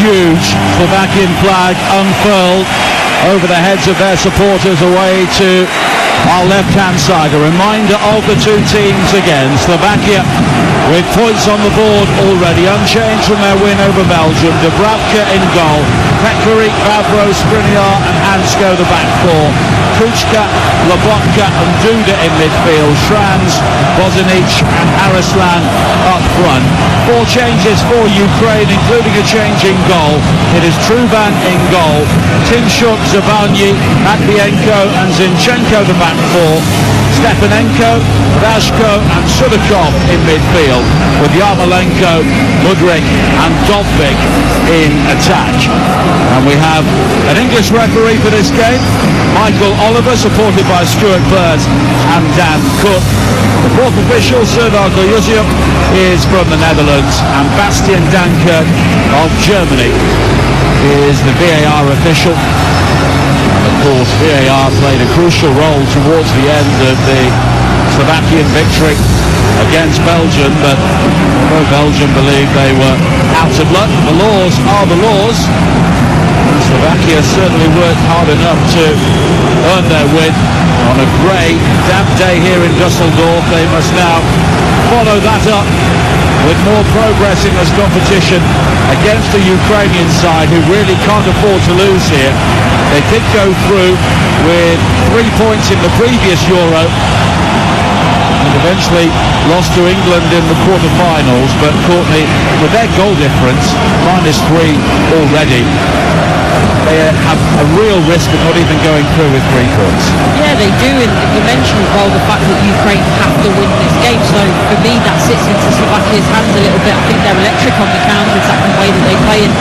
huge Slovakian flag unfurled over the heads of their supporters away to our left-hand side. A reminder of the two teams again. Slovakia with points on the board already, unchanged from their win over Belgium. Dubravka in goal, Pekarik, Vavro, Skriniar and Hansko the back four. Kuchka, Lobotka and Duda in midfield. Shrans, Bozanic and Arslan up front. Four changes for Ukraine, including a change in goal. It is Truban in goal, Tinshuk, Zabanyi, Matvienko and Zinchenko the back four. Stepanenko, Rashko and Sudakov in midfield, with Yarmolenko, Mudryk and Dovbyk in attack. And we have an English referee for this game, Michael Oliver, supported by Stuart Bird and Dan Cook. The fourth official, Serdar Guyuziuk, is from the Netherlands, and Bastian Dankert of Germany is the VAR official. Of course, VAR played a crucial role towards the end of the Slovakian victory against Belgium, but although Belgium believed they were out of luck, the laws are the laws. Slovakia certainly worked hard enough to earn their win on a grey, damp day here in Dusseldorf. They must now follow that up with more progress in this competition against the Ukrainian side, who really can't afford to lose here. They did go through with 3 points in the previous Euro and eventually lost to England in the quarter-finals, but Courtney, with their goal difference, -3 already, they have a real risk of not even going through with 3 points. Yeah, they do, and you mentioned as well the fact that Ukraine have to win this game, so for me that sits into Slovakia's hands a little bit. I think they're electric on the counter-attack and the way that they play, and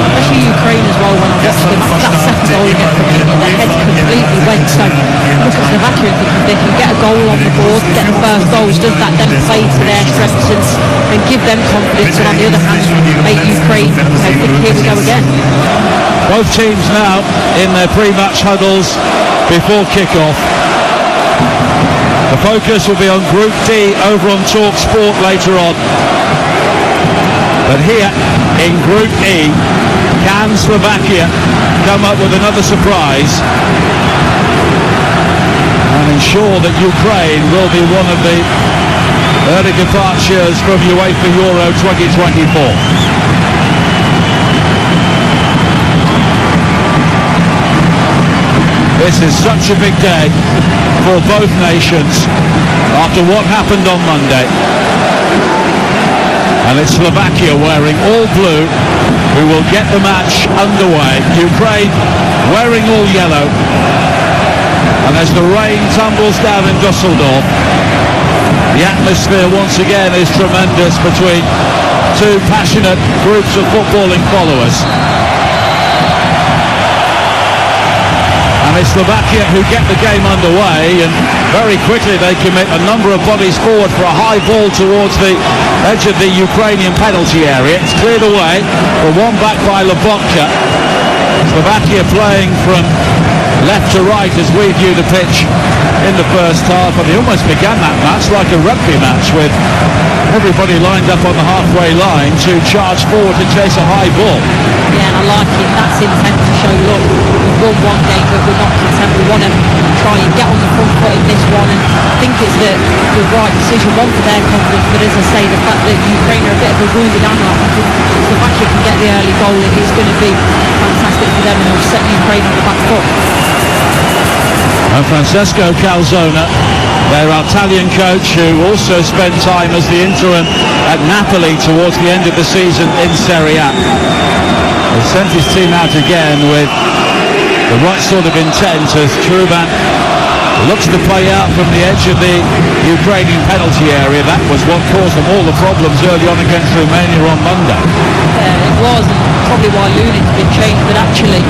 especially Ukraine as well. When I watched them, that second goal against Romania, their heads completely went. So look at Slovakia and think if they can get a goal on the board, get the first goals, does that then play to their strengths and give them confidence, and on the other hand make Ukraine think, here we go again. Both teams now in their pre-match huddles before kick-off. The focus will be on Group D over on Talk Sport later on. But here in Group E, can Slovakia come up with another surprise and ensure that Ukraine will be one of the early departures from UEFA Euro 2024? This is such a big day for both nations after what happened on Monday. And it's Slovakia wearing all blue who will get the match underway. Ukraine wearing all yellow. And as the rain tumbles down in Dusseldorf, the atmosphere once again is tremendous between two passionate groups of footballing followers. And it's Slovakia who get the game underway, and very quickly they commit a number of bodies forward for a high ball towards the edge of the Ukrainian penalty area. It's cleared away for one back by Lobotka. Slovakia playing from left to right as we view the pitch in the first half, and they almost began that match like a rugby match with everybody lined up on the halfway line to charge forward to chase a high ball. Yeah, and I like it. That's intent to show, look, we've won one game but we're not content. We want to try and get on the front foot in this one, and I think it's the right decision, one for their confidence, but as I say, the fact that Ukraine are a bit of a wounded animal, I think if Slovakia can get the early goal, it's going to be fantastic for them and it'll set Ukraine on the back foot. And Francesco Calzona, their Italian coach, who also spent time as the interim at Napoli towards the end of the season in Serie A, has sent his team out again with the right sort of intent as Truban looks to play out from the edge of the Ukrainian penalty area. That was what caused them all the problems early on against Romania on Monday. Yeah, it was, and probably why Lunin's been changed, but actually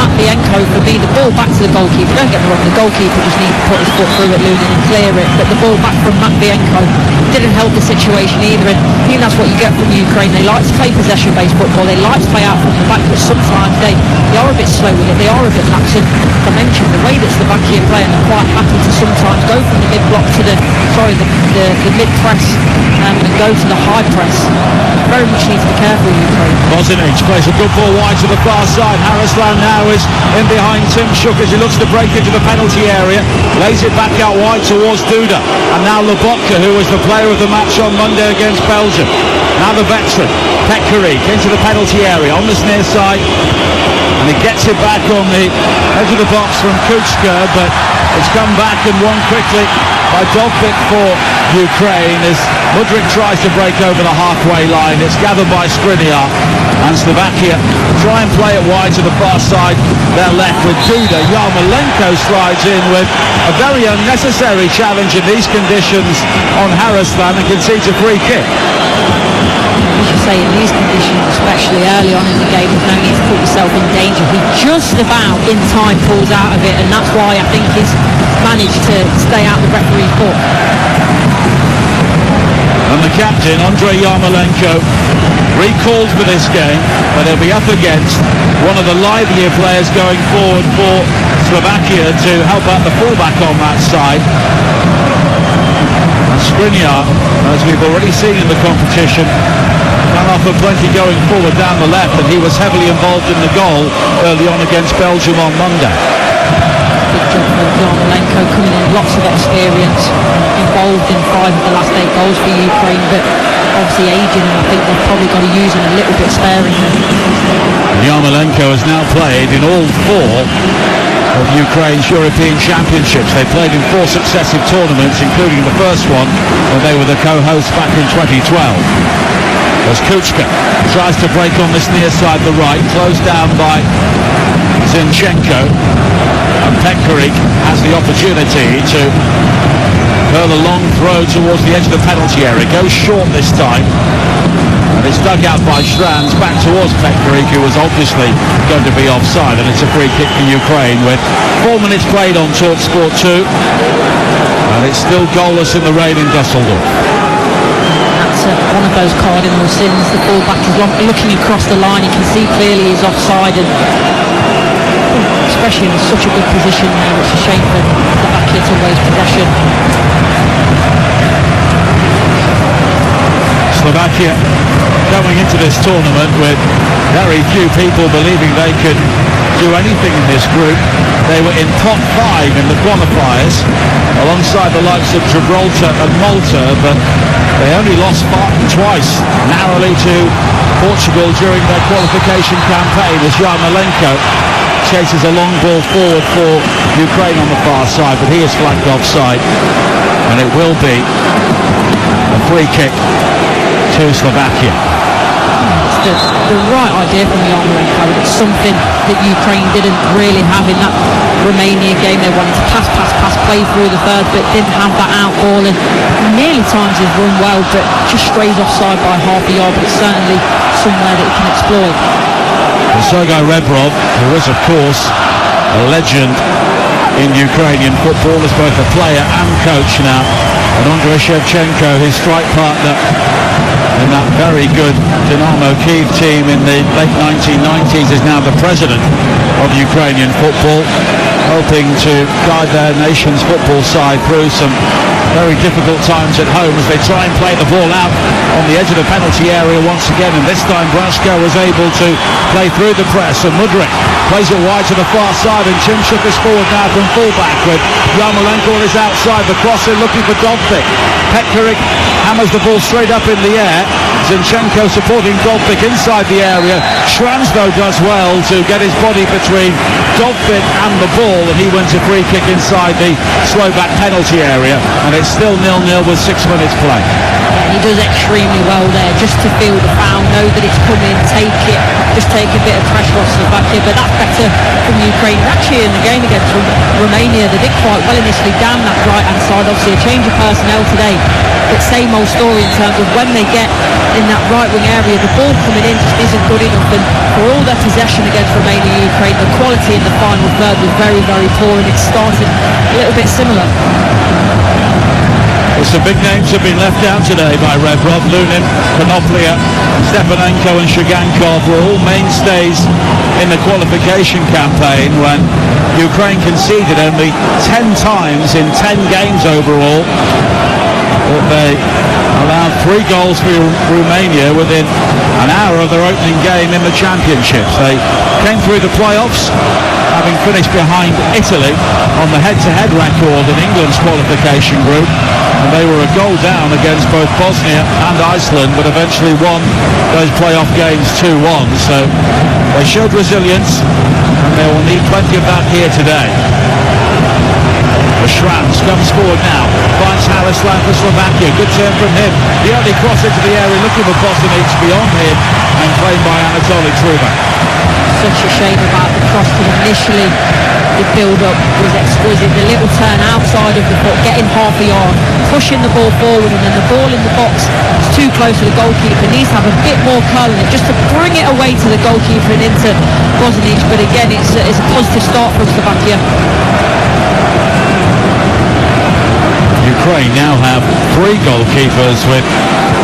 Matvienko, for me, the ball back to the goalkeeper, don't get me wrong, the goalkeeper just needs to put his foot through at Lunin and clear it, but the ball back from Matvienko didn't help the situation either, and I think that's what you get from Ukraine. They like to play possession-based football, they like to play out from the back, but sometimes they are a bit slow with it, they are a bit lax, and I mentioned the way that Slovakia play, and they're quite happy to sometimes go from the mid-block to the mid-press and go to the high press. Very much need to be careful, Ukraine. Bozanic plays It's a good ball wide to the far side. Harrisland now is in behind Tim Shook as he looks to break into the penalty area. Lays it back out wide towards Duda. And now Lobotka, who was the player of the match on Monday against Belgium. Now the veteran, Petkovic, into the penalty area on this near side. And he gets it back on the edge of the box from Kuchka, but it's come back and won quickly by Dovbyk for Ukraine as Mudryk tries to break over the halfway line. It's gathered by Skriniar, and Slovakia try and play it wide to the far side. They're left with Duda. Yarmolenko slides in with a very unnecessary challenge in these conditions on Harrisland and concedes a free kick. As you say, in these conditions, especially early on in the game, there's no need to put yourself in danger. He just about in time pulls out of it, and that's why I think he's managed to stay out the referee's book. And the captain, Andrei Yarmolenko, recalled for this game, but he'll be up against one of the livelier players going forward for Slovakia to help out the fullback on that side. And Skriniar, as we've already seen in the competition, can offer plenty going forward down the left, and he was heavily involved in the goal early on against Belgium on Monday. Big job for Yarmolenko, coming in, lots of experience, involved in 5 of the last 8 goals for Ukraine, but obviously aging, and I think they've probably got to use him a little bit sparingly. Yarmolenko has now played in all 4 of Ukraine's European Championships. They played in 4 successive tournaments, including the first one when they were the co-hosts back in 2012. As Kuchka tries to break on this near side, the right, closed down by Zinchenko, and Petkovic has the opportunity to hurl a long throw towards the edge of the penalty area. Goes short this time, and it's dug out by Strands back towards Petkovic, who was obviously going to be offside, and it's a free kick for Ukraine with 4 minutes played on TalkSport 2, and it's still goalless in the rain in Dusseldorf. That's one of those cardinal sins. The fullback is looking across the line. You can see clearly he's offside, and especially in such a good position now. It's a shame for Slovakia to waste possession. Slovakia going into this tournament with very few people believing they could do anything in this group. They were in top 5 in the qualifiers alongside the likes of Gibraltar and Malta, but they only lost twice narrowly to Portugal during their qualification campaign as Yarmolenko chases a long ball forward for Ukraine on the far side, but he is flanked offside, and it will be a free kick to Slovakia. It's the right idea from Yarmolenko. It's something that Ukraine didn't really have in that Romania game. They wanted to pass, play through the third, but didn't have that out ball, and nearly times he's run well, but just strays offside by half a yard, but it's certainly somewhere that he can exploit. And Sergei Rebrov, who is of course a legend in Ukrainian football as both a player and coach now, and Andrei Shevchenko, his strike partner in that very good Dynamo Kyiv team in the late 1990s, is now the president of Ukrainian football, hoping to guide their nation's football side through some very difficult times at home as they try and play the ball out on the edge of the penalty area once again, and this time Brashko was able to play through the press, and Mudryk plays it wide to the far side, and Chimchuk is forward now from fullback with Yarmolenko on his outside, the crosser looking for Dovbyk. Petkovic hammers the ball straight up in the air. Zinchenko supporting Dovbyk inside the area. Schranz though does well to get his body between Dovbyk and the ball, and he wins a free kick inside the Slovak penalty area, and it's still 0-0 with 6 minutes play. Yeah, he does extremely well there, just to feel the foul, know that it's coming, take it, just take a bit of pressure off Slovakia, but that's better from Ukraine. Actually in the game against Romania, they did quite well initially down that right hand side. Obviously a change of personnel today, but same old story in terms of when they get in that right wing area, the ball coming in just isn't good enough, and for all their possession against Romania, Ukraine, the quality in the final third was very, very poor, and it started a little bit similar. Well, some big names have been left out today by Rebrov. Lunin, Konoplia, Stepanenko and Shugankov were all mainstays in the qualification campaign when Ukraine conceded only 10 times in 10 games overall. that they allowed 3 goals for Romania within an hour of their opening game in the championships. They came through the playoffs, having finished behind Italy on the head-to-head record in England's qualification group, and they were a goal down against both Bosnia and Iceland, but eventually won those playoff games 2-1. So they showed resilience, and they will need plenty of that here today. Schranz comes forward now, finds Harislan for Slovakia. Good turn from him. The only cross into the area, looking for Bosnic beyond him, and claimed by Anatoly Truba. Such a shame about the cross, because initially the build-up was exquisite. The little turn outside of the foot, getting half a yard, pushing the ball forward, and then the ball in the box is too close to the goalkeeper. Needs to have a bit more curl in it, just to bring it away to the goalkeeper and into Bosnic. But again, it's a positive start from Slovakia. Ukraine now have 3 goalkeepers with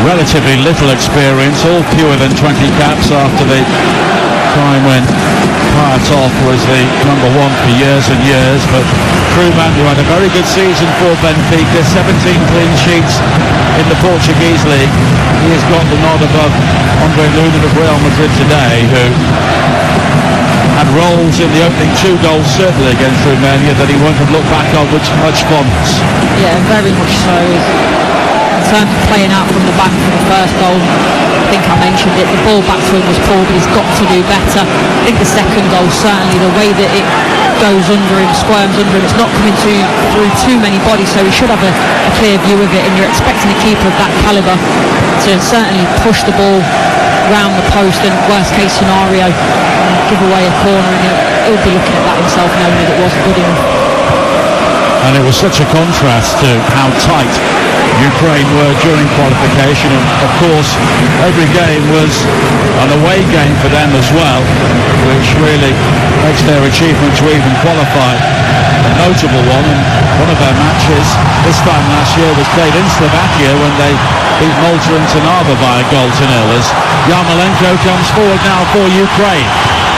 relatively little experience, all fewer than 20 caps after the time when Paratov was the number 1 for years and years. But Truman, who had a very good season for Benfica, 17 clean sheets in the Portuguese league, he has got the nod above Andre Lunin of Real Madrid today, who had roles in the opening 2 goals, certainly against Romania, that he won't have looked back on with much fondness. Yeah, very much so. In terms of playing out from the back for the first goal, I think I mentioned it, the ball back to him was poor, but he's got to do better. I think the second goal, certainly the way that it goes under him, squirms under him, it's not coming through too many bodies, so he should have a clear view of it, and you're expecting a keeper of that calibre to certainly push the ball round the post, and worst case scenario, give away a corner, and he'll be looking at that himself, knowing that it wasn't good enough. And it was such a contrast to how tight Ukraine were during qualification, and of course every game was an away game for them as well, which really makes their achievement to even qualify a notable one. And one of their matches this time last year was played in Slovakia when they beat Malta and Trnava by a goal to 0, as Yarmolenko comes forward now for Ukraine.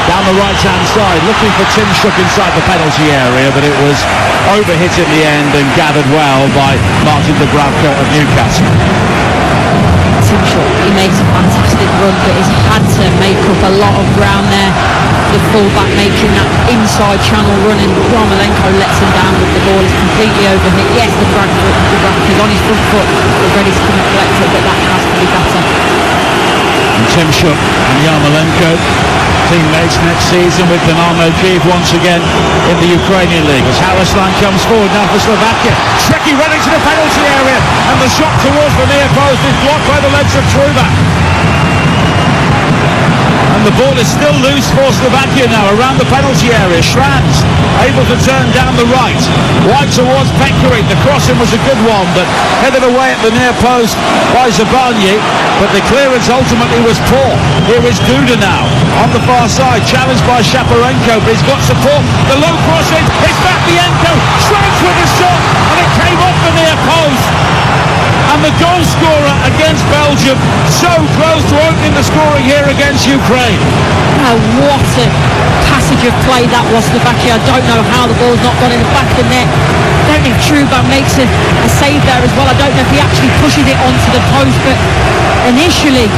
Down the right-hand side, looking for Timshuk inside the penalty area, but it was overhit in the end and gathered well by Martin Dubravka of Newcastle. Timshuk, he makes a fantastic run, but he's had to make up a lot of ground there. The fullback making that inside channel run, and Yarmolenko lets him down with the ball. Is completely overhit. Yes, the Dubravka is on his front foot, is ready to come and collect it, but that has to be better. And Timshuk and Yarmolenko, teammates next season with Dynamo Kyiv once again in the Ukrainian League. As Harislan comes forward now for Slovakia. Tricky running to the penalty area, and the shot towards the near post is blocked by the legs of Truba. And the ball is still loose for Slovakia now around the penalty area. Schranz able to turn down the right, wide towards Pekaric. The crossing was a good one, but headed away at the near post by Zabanye, but the clearance ultimately was poor. Here is Duda now on the far side, challenged by Shaparenko, but he's got support. The low crossing, it's Matvienko, Schranz with a shot, and it came off the near post. And the goal scorer against Belgium, so close to opening the scoring here against Ukraine. Oh, what a passage of play that was, Slovakia. I don't know how the ball's not gone in the back of the net. I don't know if Truba makes a save there as well. I don't know if he actually pushes it onto the post, but initially,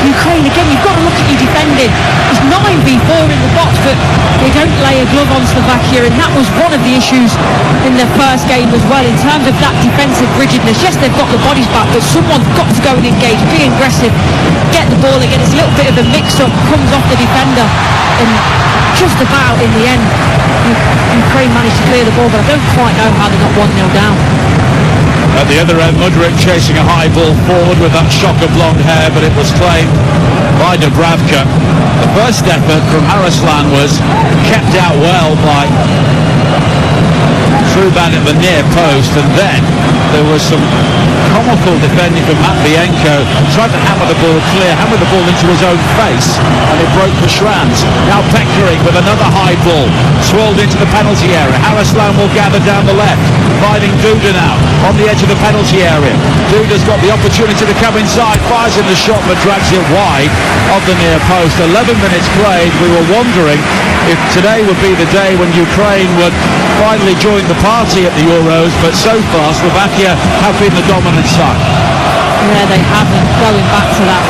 Ukraine, again, you've got to look at your defending. There's 9v4 in the box, but they don't lay a glove on Slovakia, and that was one of the issues in their first game as well, in terms of that defensive rigidness. Yes, they've got the bodies back, but someone's got to go and engage, be aggressive, get the ball again. It's a little bit of a mix-up, comes off the defender, and just about in the end, Ukraine managed to clear the ball, but I don't quite know how they got 1-0 down. At the other end, Mudryk chasing a high ball forward with that shock of blonde hair, but it was claimed by Dubravka. The first effort from Harislan was kept out well by Truban at the near post, and then there was some comical defending from Matvienko. Tried to hammer the ball clear, hammer the ball into his own face, and it broke for Schranz. Now Pekaric with another high ball, swirled into the penalty area. Harislan will gather down the left, finding Duda now on the edge of the penalty area. Duda's got the opportunity to come inside, fires in the shot, but drags it wide of the near post. 11 minutes played. We were wondering if today would be the day when Ukraine would finally actually joined the party at the Euros, but so far Slovakia have been the dominant side. Yeah, they haven't. Going back to that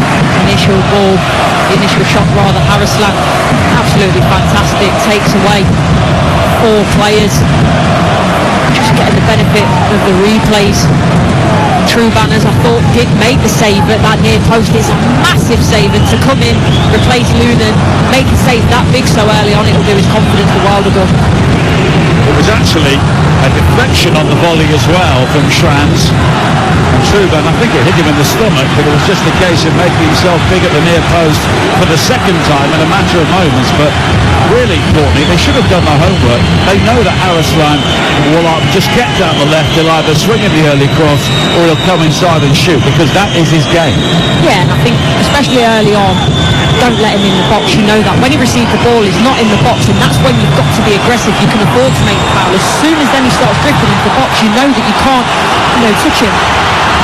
initial ball, the initial shot rather, Harrisland, absolutely fantastic, takes away 4 players. Just getting the benefit of the replays. True Banners, I thought, did make the save at that near post. It's a massive save, and to come in, replace Lunan, make a save that big so early on, it'll do his confidence the world of good. It was actually a deflection on the volley as well from Schranz. And Truban, I think it hit him in the stomach, but it was just a case of making himself big at the near post for the second time in a matter of moments. But really, Courtney, they should have done their homework. They know that Harrisland will just get down the left. He'll either swing in the early cross or he'll come inside and shoot, because that is his game. Yeah, and I think especially early on, don't let him in the box. You know that when he receives the ball, he's not in the box, and that's when you've got to be aggressive. You can afford to make the foul. As soon as then he starts drifting into the box, you know that you can't, touch him.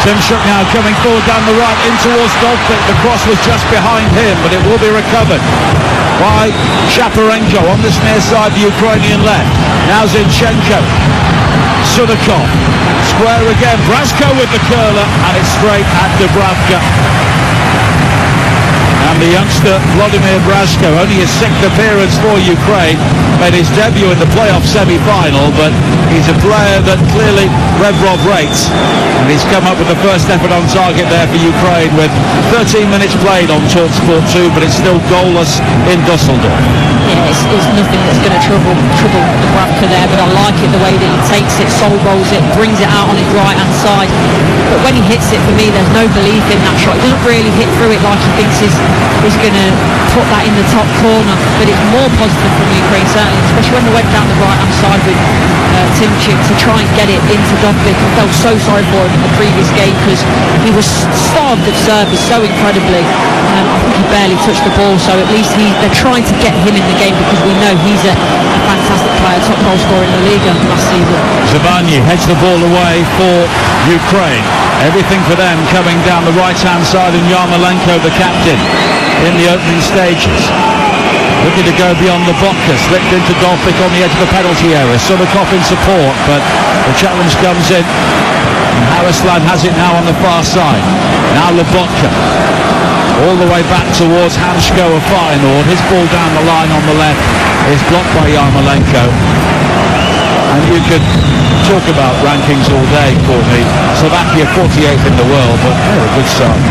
Tim Shook now coming forward down the right in towards Dolphin. The cross was just behind him, but it will be recovered by Shaparenko on this near side, the Ukrainian left. Now Zinchenko. Sudakov. Square again. Brasko with the curler, and it's straight at Dubravka. And the youngster Vladimir Brasko, only his 6th appearance for Ukraine, made his debut in the playoff semi-final, but he's a player that clearly Revrov rates, and he's come up with the first effort on target there for Ukraine with 13 minutes played on TalkSport 2, but it's still goalless in Dusseldorf. Yeah, it's nothing that's going to trouble Dubravka there, but I like it the way that he takes it, soul rolls it, brings it out on his right-hand side. But when he hits it, for me, there's no belief in that shot. He doesn't really hit through it like he thinks he's going to put that in the top corner, but it's more positive from Ukraine, certainly, especially when they went down the right-hand side with Timchik to try and get it into Dovbyk. I felt so sorry for him in the previous game because he was starved of service so incredibly. I think he barely touched the ball, so at least they're trying to get him in the game, because we know he's a fantastic player, top goal scorer in the league last season. Zabanyi heads the ball away for Ukraine. Everything for them coming down the right-hand side, and Yarmolenko, the captain, in the opening stages. Looking to go beyond the Vodka, slipped into Dolphic on the edge of the penalty area. Sudakov in support, but the challenge comes in. And Harrisland has it now on the far side. Now Lobotka. All the way back towards Hanshko of Feyenoord. His ball down the line on the left is blocked by Yarmolenko. And you could talk about rankings all day, Courtney. Slovakia 48th in the world, but they're a good side.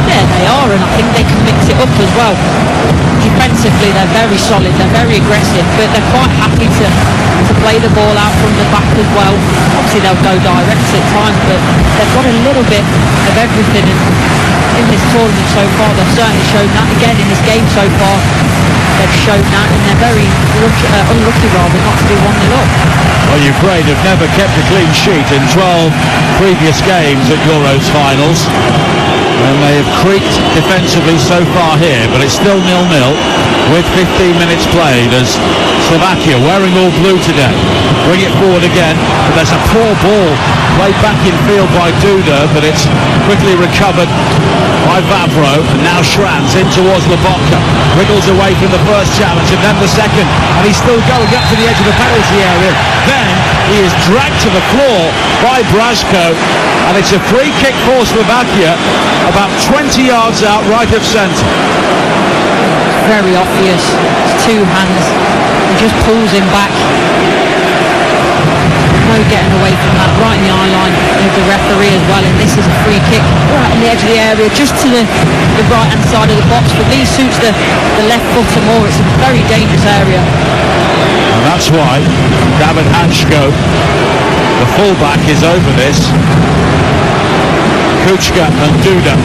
Yeah, they are, and I think they can mix it up as well. Defensively, they're very solid, they're very aggressive, but they're quite happy to play the ball out from the back as well. Obviously, they'll go direct at times, but they've got a little bit of everything in this tournament so far. They've certainly shown that again in this game so far. They've shown that, and they're very unlucky rather not to be 1-0 up. Well, Ukraine have never kept a clean sheet in 12 previous games at Euros finals, and they have creaked defensively so far here, but it's still 0-0 with 15 minutes played as Slovakia, wearing all blue today, bring it forward again, but there's a poor ball played back in field by Duda, but it's quickly recovered by Vavro, and now Schranz in towards Lobotka, wriggles away from the first challenge and then the second, and he's still going up to the edge of the penalty area. Then he is dragged to the floor by Brasko, and it's a free kick for Slovakia about 20 yards out right of centre. Very obvious. It's 2 hands. He just pulls him back. No getting away from that. Right in the eye line of the referee as well, and this is a free kick right on the edge of the area, just to the right hand side of the box. But Lee suits the left footer more. It's a very dangerous area. And that's why David Hanshko, the fullback, is over this. Kuchka and Duda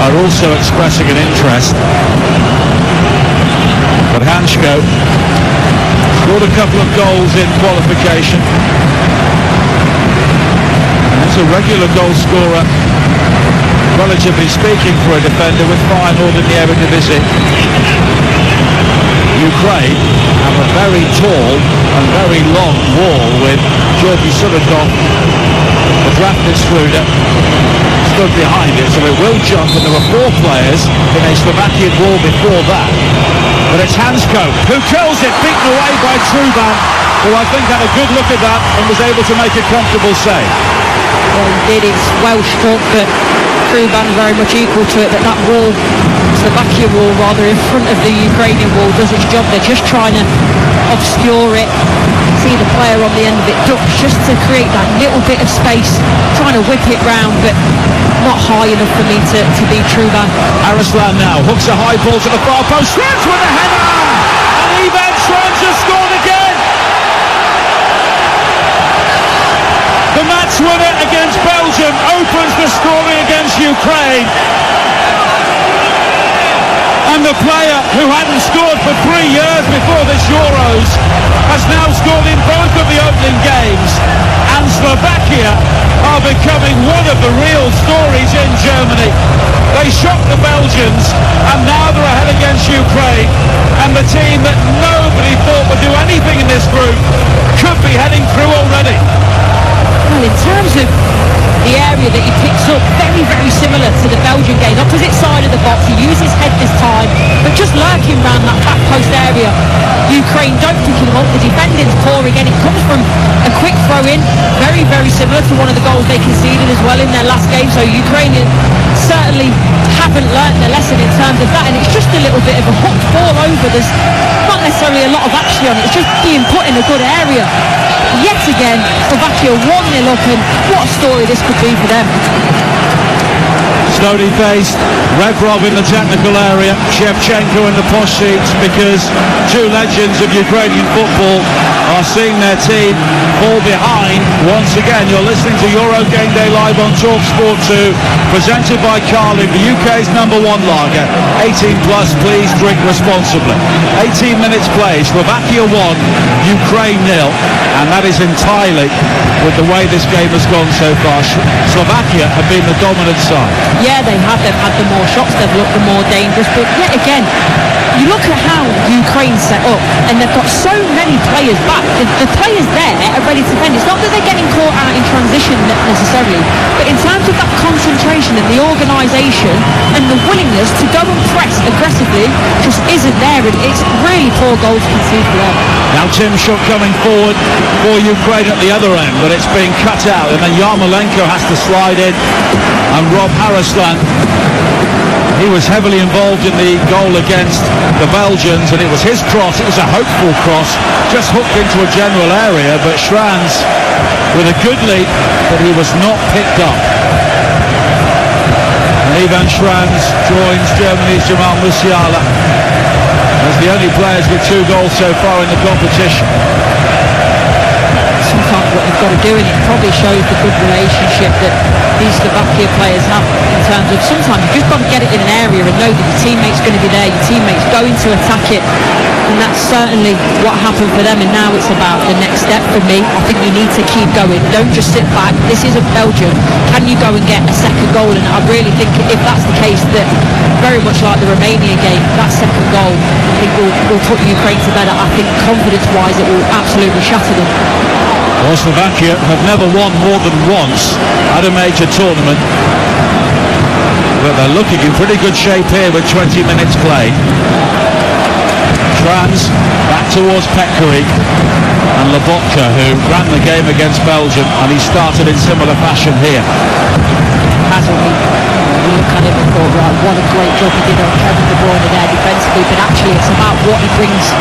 are also expressing an interest. But Hanshko scored a couple of goals in qualification. And he's a regular goal scorer, relatively speaking, for a defender with Feyenoord in the Eredivisie. Ukraine have a very tall and very long wall with Georgi Sudakov, the drafted Sluder, stood behind it, so it will jump, and there were 4 players in a Slovakian wall before that. But it's Hansko who curls it, beaten away by Truban, who I think had a good look at that and was able to make a comfortable save. Well, he did. It's well struck, but Truban very much equal to it. But that wall, Slovakia wall rather, in front of the Ukrainian wall does its job. They're just trying to obscure it. See the player on the end of it ducks just to create that little bit of space, trying to whip it round, but not high enough for me to beat Truban. Arslan now hooks a high ball to the far post, Schranz with a header, and Ivan Schranz has scored again. The match winner against Belgium opens the scoring against Ukraine. And the player who hadn't scored for 3 years before this Euros has now scored in both of the opening games. And Slovakia are becoming one of the real stories in Germany. They shocked the Belgians, and now they're ahead against Ukraine. And the team that nobody thought would do anything in this group could be heading through already. Well, in terms of the area that he picks up, very, very similar to the Belgian game. Opposite side of the box, he used his head this time, but just lurking around that back post area. Ukraine don't pick him up, the defending's poor again. It comes from a quick throw in, very, very similar to one of the goals they conceded as well in their last game. So Ukraine certainly haven't learnt their lesson in terms of that, and it's just a little bit of a hooked ball over. There's not necessarily a lot of action on it, it's just being put in a good area. Yet again, Slovakia 1-0 up, and what a story this could be for them. Slowly faced, Revrov in the technical area, Shevchenko in the posh seats, because 2 legends of Ukrainian football are seeing their team fall behind. Once again, you're listening to Euro Game Day live on TalkSport 2, presented by Carling, the UK's #1 lager. 18 plus, please drink responsibly. 18 minutes play, Slovakia 1, Ukraine 0, and that is entirely with the way this game has gone so far. Slovakia have been the dominant side. Yeah, they have. They've had the more shots, they've looked the more dangerous, but yet again, you look at how Ukraine set up, and they've got so many players back. The players there are ready to defend. It's not that they're getting caught out in transition necessarily, but in terms of that concentration and the organisation and the willingness to go and press aggressively just isn't there, and it's really poor goals conceded for them. Now Tim Shook coming forward for Ukraine at the other end, but it's being cut out, and then Yarmolenko has to slide in, and Rob Arslan, he was heavily involved in the goal against the Belgians, and it was his cross. It was a hopeful cross, just hooked into a general area, but Schranz with a good leap, but he was not picked up. And Ivan Schranz joins Germany's Jamal Musiala as the only players with 2 goals so far in the competition. Sometimes what you've got to do, and it probably shows the good relationship that these Slovakia players have in terms of sometimes you've just got to get it in an area and know that your teammate's going to be there, your teammate's going to attack it, and that's certainly what happened for them. And now it's about the next step for me. I think you need to keep going, don't just sit back. This is a Belgium, can you go and get a second goal? And I really think if that's the case, that very much like the Romania game, that second goal I think will put Ukraine to bed. I think confidence wise it will absolutely shatter them. Well, Slovakia have never won more than once at a major tournament, but they're looking in pretty good shape here with 20 minutes played. Schranz back towards Petkovic and Lobotka, who ran the game against Belgium, and he started in similar fashion here. Hasn't he? You look at him and thought, right, what a great job he did on Kevin De Bruyne there defensively, but actually it's about what he brings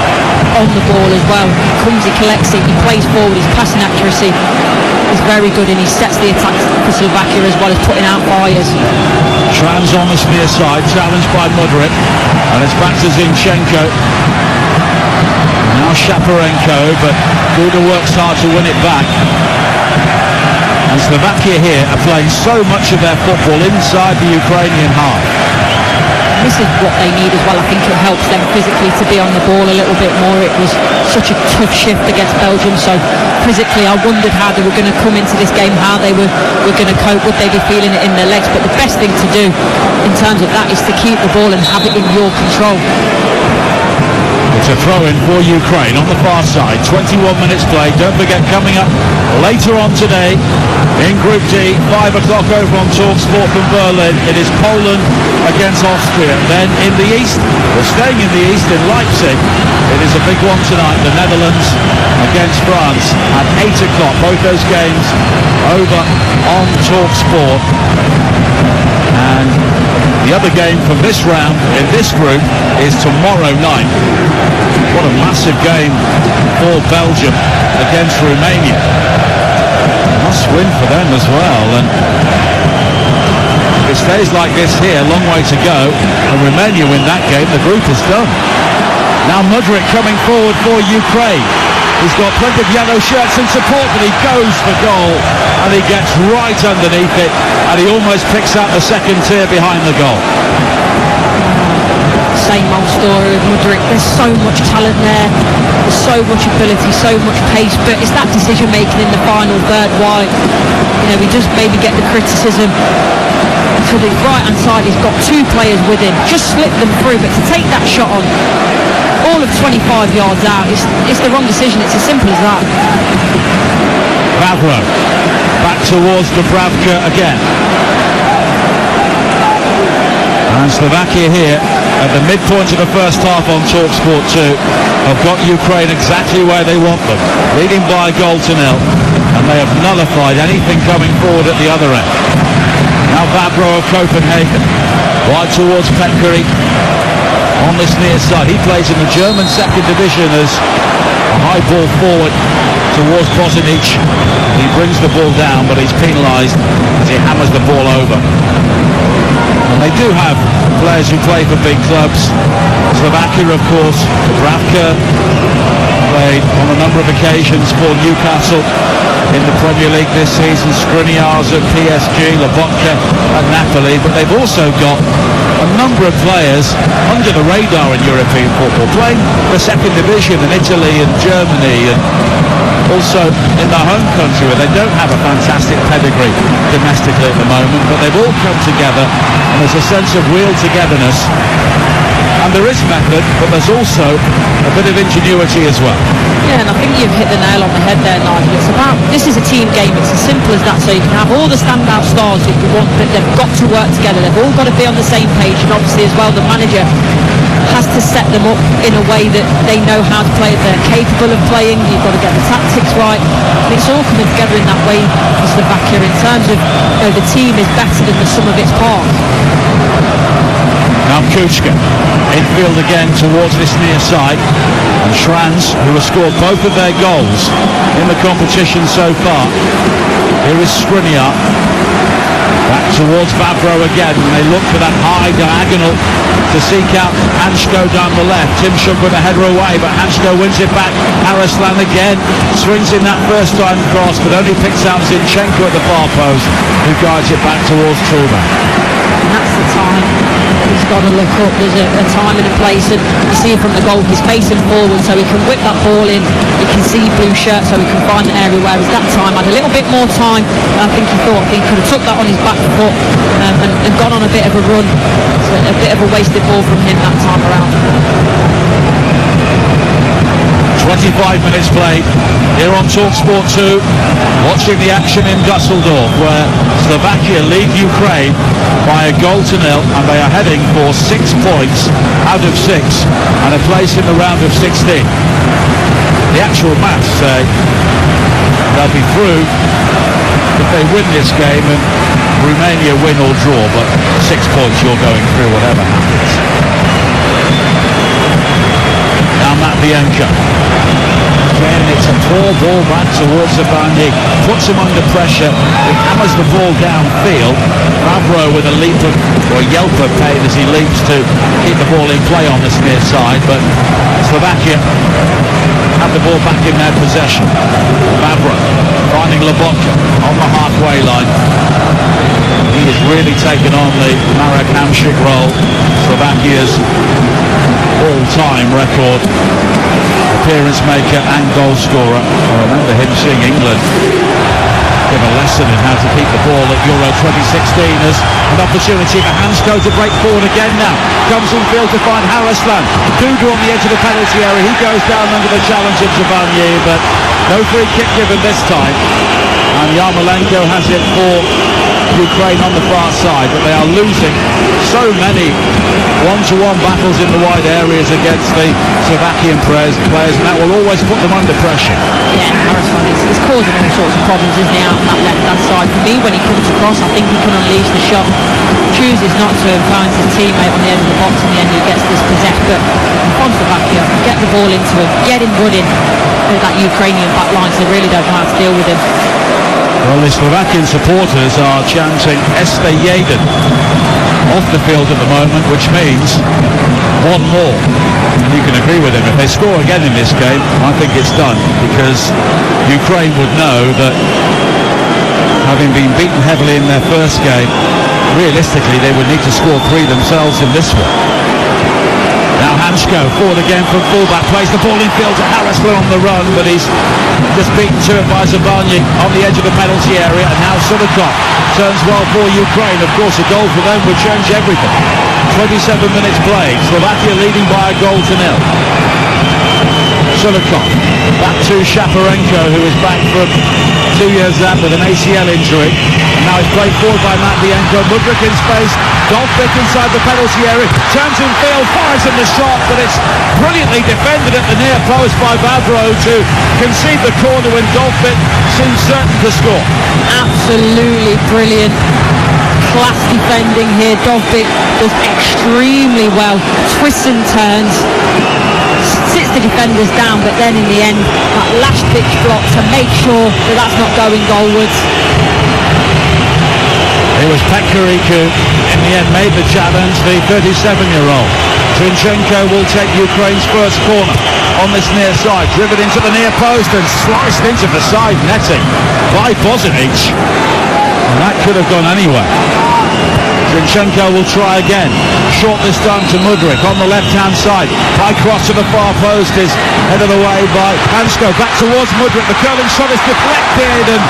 on the ball as well. He comes, he collects it, he plays forward, his passing accuracy is very good, and he sets the attack for Slovakia as well as putting out fires. Schranz on the near side, challenged by Mudryk, and it's back to Zinchenko. Now Shaparenko, but Duda works hard to win it back. And Slovakia here are playing so much of their football inside the Ukrainian half. This is what they need as well. I think it helps them physically to be on the ball a little bit more. It was such a tough shift against Belgium, so physically I wondered how they were going to come into this game, how they were going to cope, would they be feeling it in their legs. But the best thing to do in terms of that is to keep the ball and have it in your control. It's a throw-in for Ukraine on the far side. 21 minutes played. Don't forget, coming up later on today in Group D, 5 o'clock over on TalkSport from Berlin, it is Poland against Austria. Then in the east, we're staying in the east in Leipzig, it is a big one tonight, the Netherlands against France at 8 o'clock. Both those games over on TalkSport. And the other game from this round in this group is tomorrow night. What a massive game for Belgium against Romania. Must win for them as well. And if it stays like this here, long way to go, and Romania win that game, the group is done. Now Mudryk coming forward for Ukraine. He's got plenty of yellow shirts in support, but he goes for goal, and he gets right underneath it, and he almost picks out the second tier behind the goal. Same old story with Mudryk. There's so much talent there, there's so much ability, so much pace, but it's that decision making in the final third wide. You know, he does maybe get the criticism. To the right hand side, he's got two players with him, just slip them through, but to take that shot on all of 25 yards out, it's the wrong decision. It's as simple as that. Vavro back towards Dubravka again, and Slovakia here at the midpoint of the first half on TalkSport 2 have got Ukraine exactly where they want them, leading by a goal to nil, and they have nullified anything coming forward at the other end. Now Vavro of Copenhagen wide towards Petkari on this near side. He plays in the German second division as a high ball forward towards Bozanic. He brings the ball down, but he's penalised as he hammers the ball over. And they do have players who play for big clubs. Slovakia, of course. Dubravka played on a number of occasions for Newcastle in the Premier League this season. Skriniar's at PSG, Lobotka at Napoli, but they've also got a number of players under the radar in European football, playing the second division in Italy and Germany, and also in their home country where they don't have a fantastic pedigree domestically at the moment, but they've all come together and there's a sense of real togetherness. And there is method, but there's also a bit of ingenuity as well. Yeah, and I think you've hit the nail on the head there, Nigel. It's about, this is a team game, it's as simple as that. So you can have all the standout stars if you want, but they've got to work together. They've all got to be on the same page, and obviously as well the manager has to set them up in a way that they know how to play. They're capable of playing. You've got to get the tactics right. And it's all coming together in that way for Slovakia in terms of, you know, the team is better than the sum of its parts. Now Kuchka, infield again towards this near side, and Schranz, who has scored both of their goals in the competition so far. Here is Skriniar, back towards Vavro again, and they look for that high diagonal to seek out Hansko down the left. Tim Schuck with a header away, but Hansko wins it back. Araslan again swings in that first time cross, but only picks out Zinchenko at the far post, who guides it back towards Truba. And that's the time he's got to look up. There's a time and a place, and you see from the goal he's facing forward so he can whip that ball in. He can see blue shirt so he can find an area, whereas that time had a little bit more time. I think he thought he could have took that on his back foot and gone on a bit of a run. So a bit of a wasted ball from him that time around. 25 minutes played here on TalkSport 2, watching the action in Dusseldorf, where Slovakia lead Ukraine by a goal to nil, and they are heading for 6 points out of 6 and a place in the round of 16. The actual maths say they'll be through if they win this game and Romania win or draw, but 6 points you're going through whatever happens. Now Matt Bianca. Again, it's a poor ball back towards the Bandi. Puts him under pressure. He hammers the ball downfield. Vavro with a leap of, or a yelp of pain as he leaps to keep the ball in play on this near side. But Slovakia have the ball back in their possession. Vavro finding Lobotka on the halfway line. He has really taken on the Marek Hamšík role, Slovakia's all-time record appearance maker and goal scorer. I remember him seeing England give a lesson in how to keep the ball at Euro 2016 as an opportunity for Hansko to break forward again now. Comes in field to find Haraslan. Duda on the edge of the penalty area. He goes down under the challenge of Zavanier, but no free kick given this time. And Yarmolenko has it for Ukraine on the far side, but they are losing so many one-to-one battles in the wide areas against the Slovakian players, and that will always put them under pressure. Yeah, Harrison is causing all sorts of problems, isn't he, out on that left-hand side. For me, when he comes across, I think he can unleash the shot. Chooses not to and finds his teammate on the edge of the box. In the end, he gets dispossessed. But from Slovakia, get the ball into him, get him running with that Ukrainian back line, so they really don't know how to deal with him. Well, the Slovakian supporters are chanting Este Jeden off the field at the moment, which means one more. And you can agree with him. If they score again in this game, I think it's done, because Ukraine would know that having been beaten heavily in their first game, realistically they would need to score 3 themselves in this one. Now Hansko forward again from fullback, plays the ball in field to Haraslan on the run, but he's just beaten to it by Zavanier on the edge of the penalty area, and now Sulikov turns well for Ukraine. Of course, a goal for them would change everything. 27 minutes played, Slovakia leading by a goal to nil. Sulikov back to Shaparenko, who is back from 2 years out with an ACL injury, and now it's played forward by Matvienko. Mudryk in space, Dolfik inside the penalty area, turns in field, fires in the shot, but it's brilliantly defended at the near post by Vavro to concede the corner when Dolfik seems certain to score. Absolutely brilliant. Class defending here. Dolfik does extremely well, twists and turns, sits the defenders down, but then in the end that last pitch block to make sure that that's not going goalwards. It was Pekaric who in the end made the challenge, the 37-year-old. Trinchenko will take Ukraine's first corner on this near side, driven into the near post and sliced into the side netting by Bozanic, and that could have gone anywhere. Trinchenko will try again. Short this time to Mudryk on the left-hand side. High cross to the far post is headed away by Hansko. Back towards Mudryk. The curling shot is deflected, and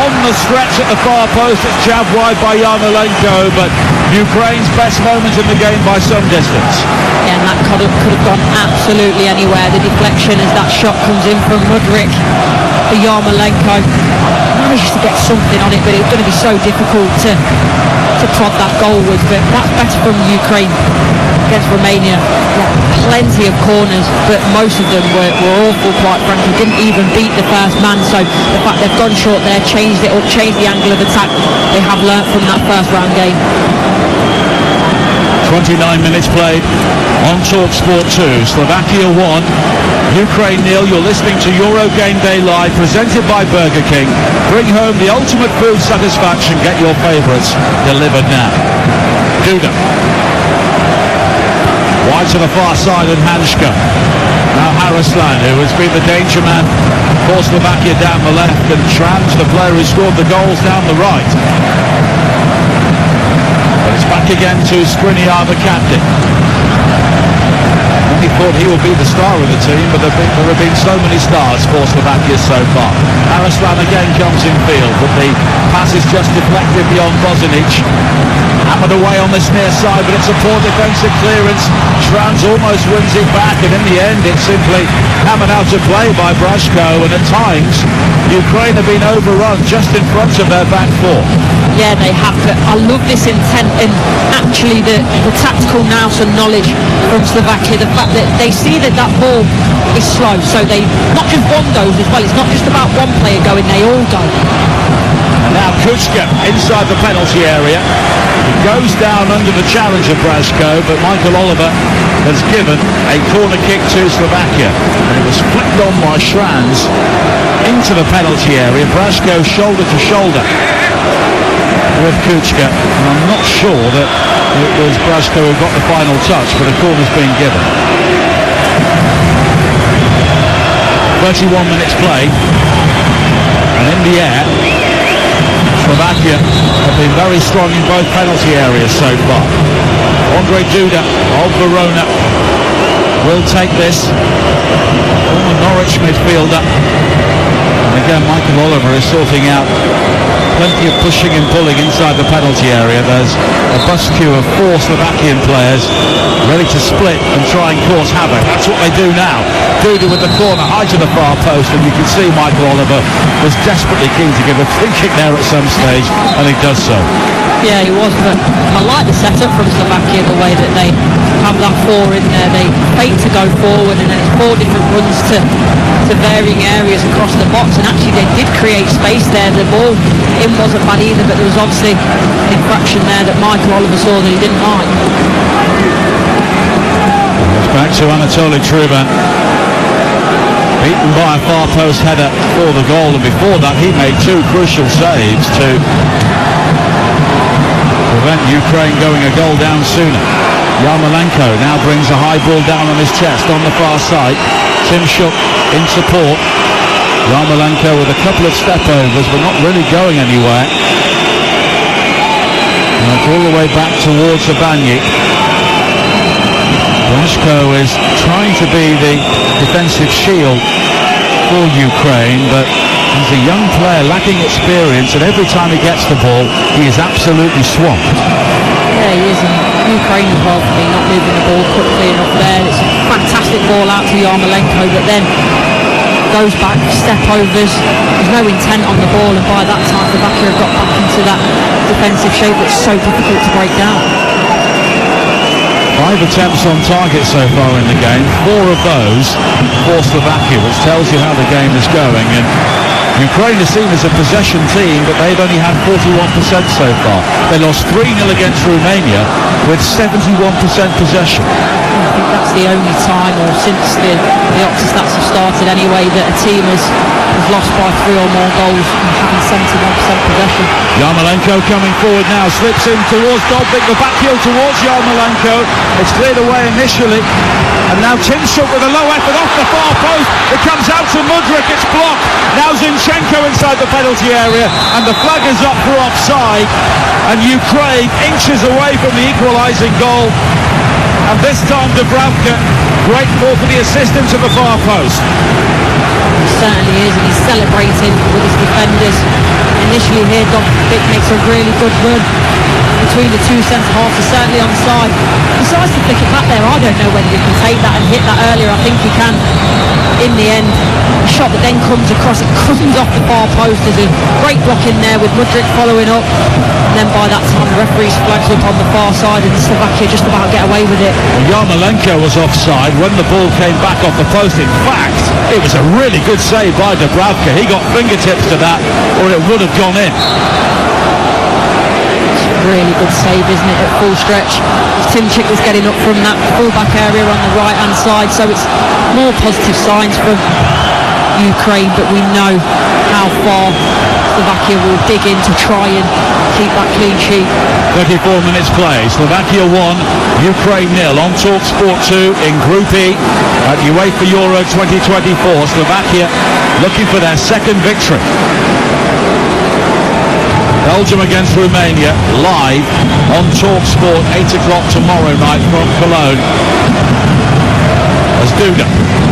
on the stretch at the far post it's jabbed wide by Yarmolenko, but Ukraine's best moment in the game by some distance. Yeah, and that could have gone absolutely anywhere. The deflection as that shot comes in from Mudryk for Yarmolenko. Managed to get something on it, but it's going to be so difficult to prod that goalwards, but that's better from Ukraine against Romania. Yeah, plenty of corners, but most of them were awful, quite frankly. Didn't even beat the first man, so the fact they've gone short there, changed it up, changed the angle of attack, they have learnt from that first round game. 29 minutes played on TalkSport 2. Slovakia 1, Ukraine 0. You're listening to Euro Game Day Live, presented by Burger King. Bring home the ultimate food satisfaction. Get your favourites delivered now. Duda. Wide to the far side and Hansko. Now Haraslan, who has been the danger man for Slovakia down the left, and Trans, the player who scored the goals, down the right. But it's back again to Skriniar, the captain. He thought he would be the star of the team, but there have been so many stars for Slovakia so far. Haraslan again comes in field, but the pass is just deflected beyond Bozanic. Hammered away on this near side, but it's a poor defensive clearance. Trans almost wins it back, and in the end it's simply hammered out of play by Brashko, and at times Ukraine have been overrun just in front of their back four. Yeah, they have, but I love this intent and actually the tactical nous and knowledge from Slovakia, the fact that they see that ball is slow, so they not just one goes as well. It's not just about one player going, they all go. And now Kuchka inside the penalty area. He goes down under the challenge of Brashko, but Michael Oliver has given a corner kick to Slovakia, and it was flicked on by Trans into the penalty area. Brashko shoulder to shoulder with Kuchka, and I'm not sure that it was Brashko who got the final touch, but a corner's been given. 31 minutes played, and in the air Slovakia have been very strong in both penalty areas so far. Ondrej Duda of Verona will take this. Former Norwich midfielder. And again, Michael Oliver is sorting out plenty of pushing and pulling inside the penalty area. There's a bus queue of 4 Slovakian players ready to split and try and cause havoc. That's what they do now. Duda with the corner, high to the far post, and you can see Michael Oliver was desperately keen to give a free kick there at some stage, and he does so. Yeah, he was, but I like the setup from Slovakia, the way that they have that 4 in there. They fake to go forward, and then it's 4 different runs to varying areas across the box, and actually they did create space there. The ball in wasn't bad either, but there was obviously an infraction there that Michael Oliver saw that he didn't like. It's back to Anatoly Truban. Beaten by a far post header for the goal, and before that he made 2 crucial saves to prevent Ukraine going a goal down sooner. Yarmolenko now brings a high ball down on his chest on the far side. Tymczuk in support. Yarmolenko with a couple of step overs but not really going anywhere. And it's all the way back towards Zabanyik. Blaszko is trying to be the defensive shield for Ukraine, but he's a young player lacking experience, and every time he gets the ball he is absolutely swamped. Yeah, he is, and Ukraine as well for me not moving the ball quickly enough there. It's a fantastic ball out to Yarmolenko, but then goes back, step overs, there's no intent on the ball, and by that time Slovakia have got back into that defensive shape that's so difficult to break down. 5 attempts on target so far in the game, 4 of those for Slovakia, which tells you how the game is going. And Ukraine is seen as a possession team, but they've only had 41% so far. They lost 3-0 against Romania with 71% possession. I think that's the only time, or since the Octostats have started anyway, that a team has lost by 3 or more goals and having 71% possession. Yarmolenko coming forward now, slips in towards Dolbik, the back heel towards Yarmolenko. It's cleared away initially, and now Tymczuk with a low effort off the far post. It comes out to Mudryk, it's blocked. Now Zinchenko inside the penalty area, and the flag is up for offside, and Ukraine inches away from the equalising goal. And this time Dubravka grateful for the assistance of the far post. He certainly is, and he's celebrating with his defenders. Initially here, Dolbik makes a really good run between the 2 centre-halves, are certainly onside. Decides to flick it back there. I don't know whether he can take that and hit that earlier. I think he can. In the end, a shot that then comes across, it comes off the far post. There's a great block in there with Mudryk following up. And then by that time, the referee's flags up on the far side, and Slovakia just about get away with it. Yarmolenko was offside when the ball came back off the post. In fact, it was a really good save by Dubravka. He got fingertips to that, or it would have gone in. Really good save, isn't it, at full stretch. Tymczuk was getting up from that full-back area on the right-hand side, so it's more positive signs from Ukraine, but we know how far Slovakia will dig in to try and keep that clean sheet. 34 minutes play, Slovakia 1, Ukraine 0 on TalkSport 2 in Group E at UEFA Euro 2024. Slovakia looking for their second victory. Belgium against Romania, live on TalkSport, 8 o'clock tomorrow night from Cologne. As Duda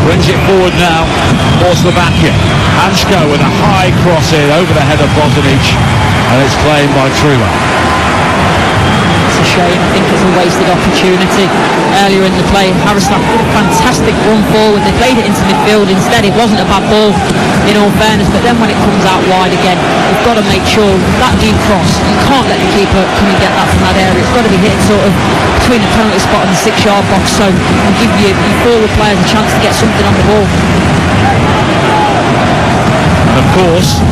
brings it forward now for Slovakia. Hansko with a high cross in over the head of Bozanic, and it's claimed by Truman. It's a shame. I think it's a wasted opportunity earlier in the play. Harrison, fantastic run forward. They played it into midfield instead. It wasn't a bad ball, in all fairness, but then when it comes out wide again, you've got to make sure that deep cross, you can't let the keeper come and get that from that area. It's got to be hit sort of between the penalty spot and the 6-yard box, so it'll give your forward players a chance to get something on the ball. And of course,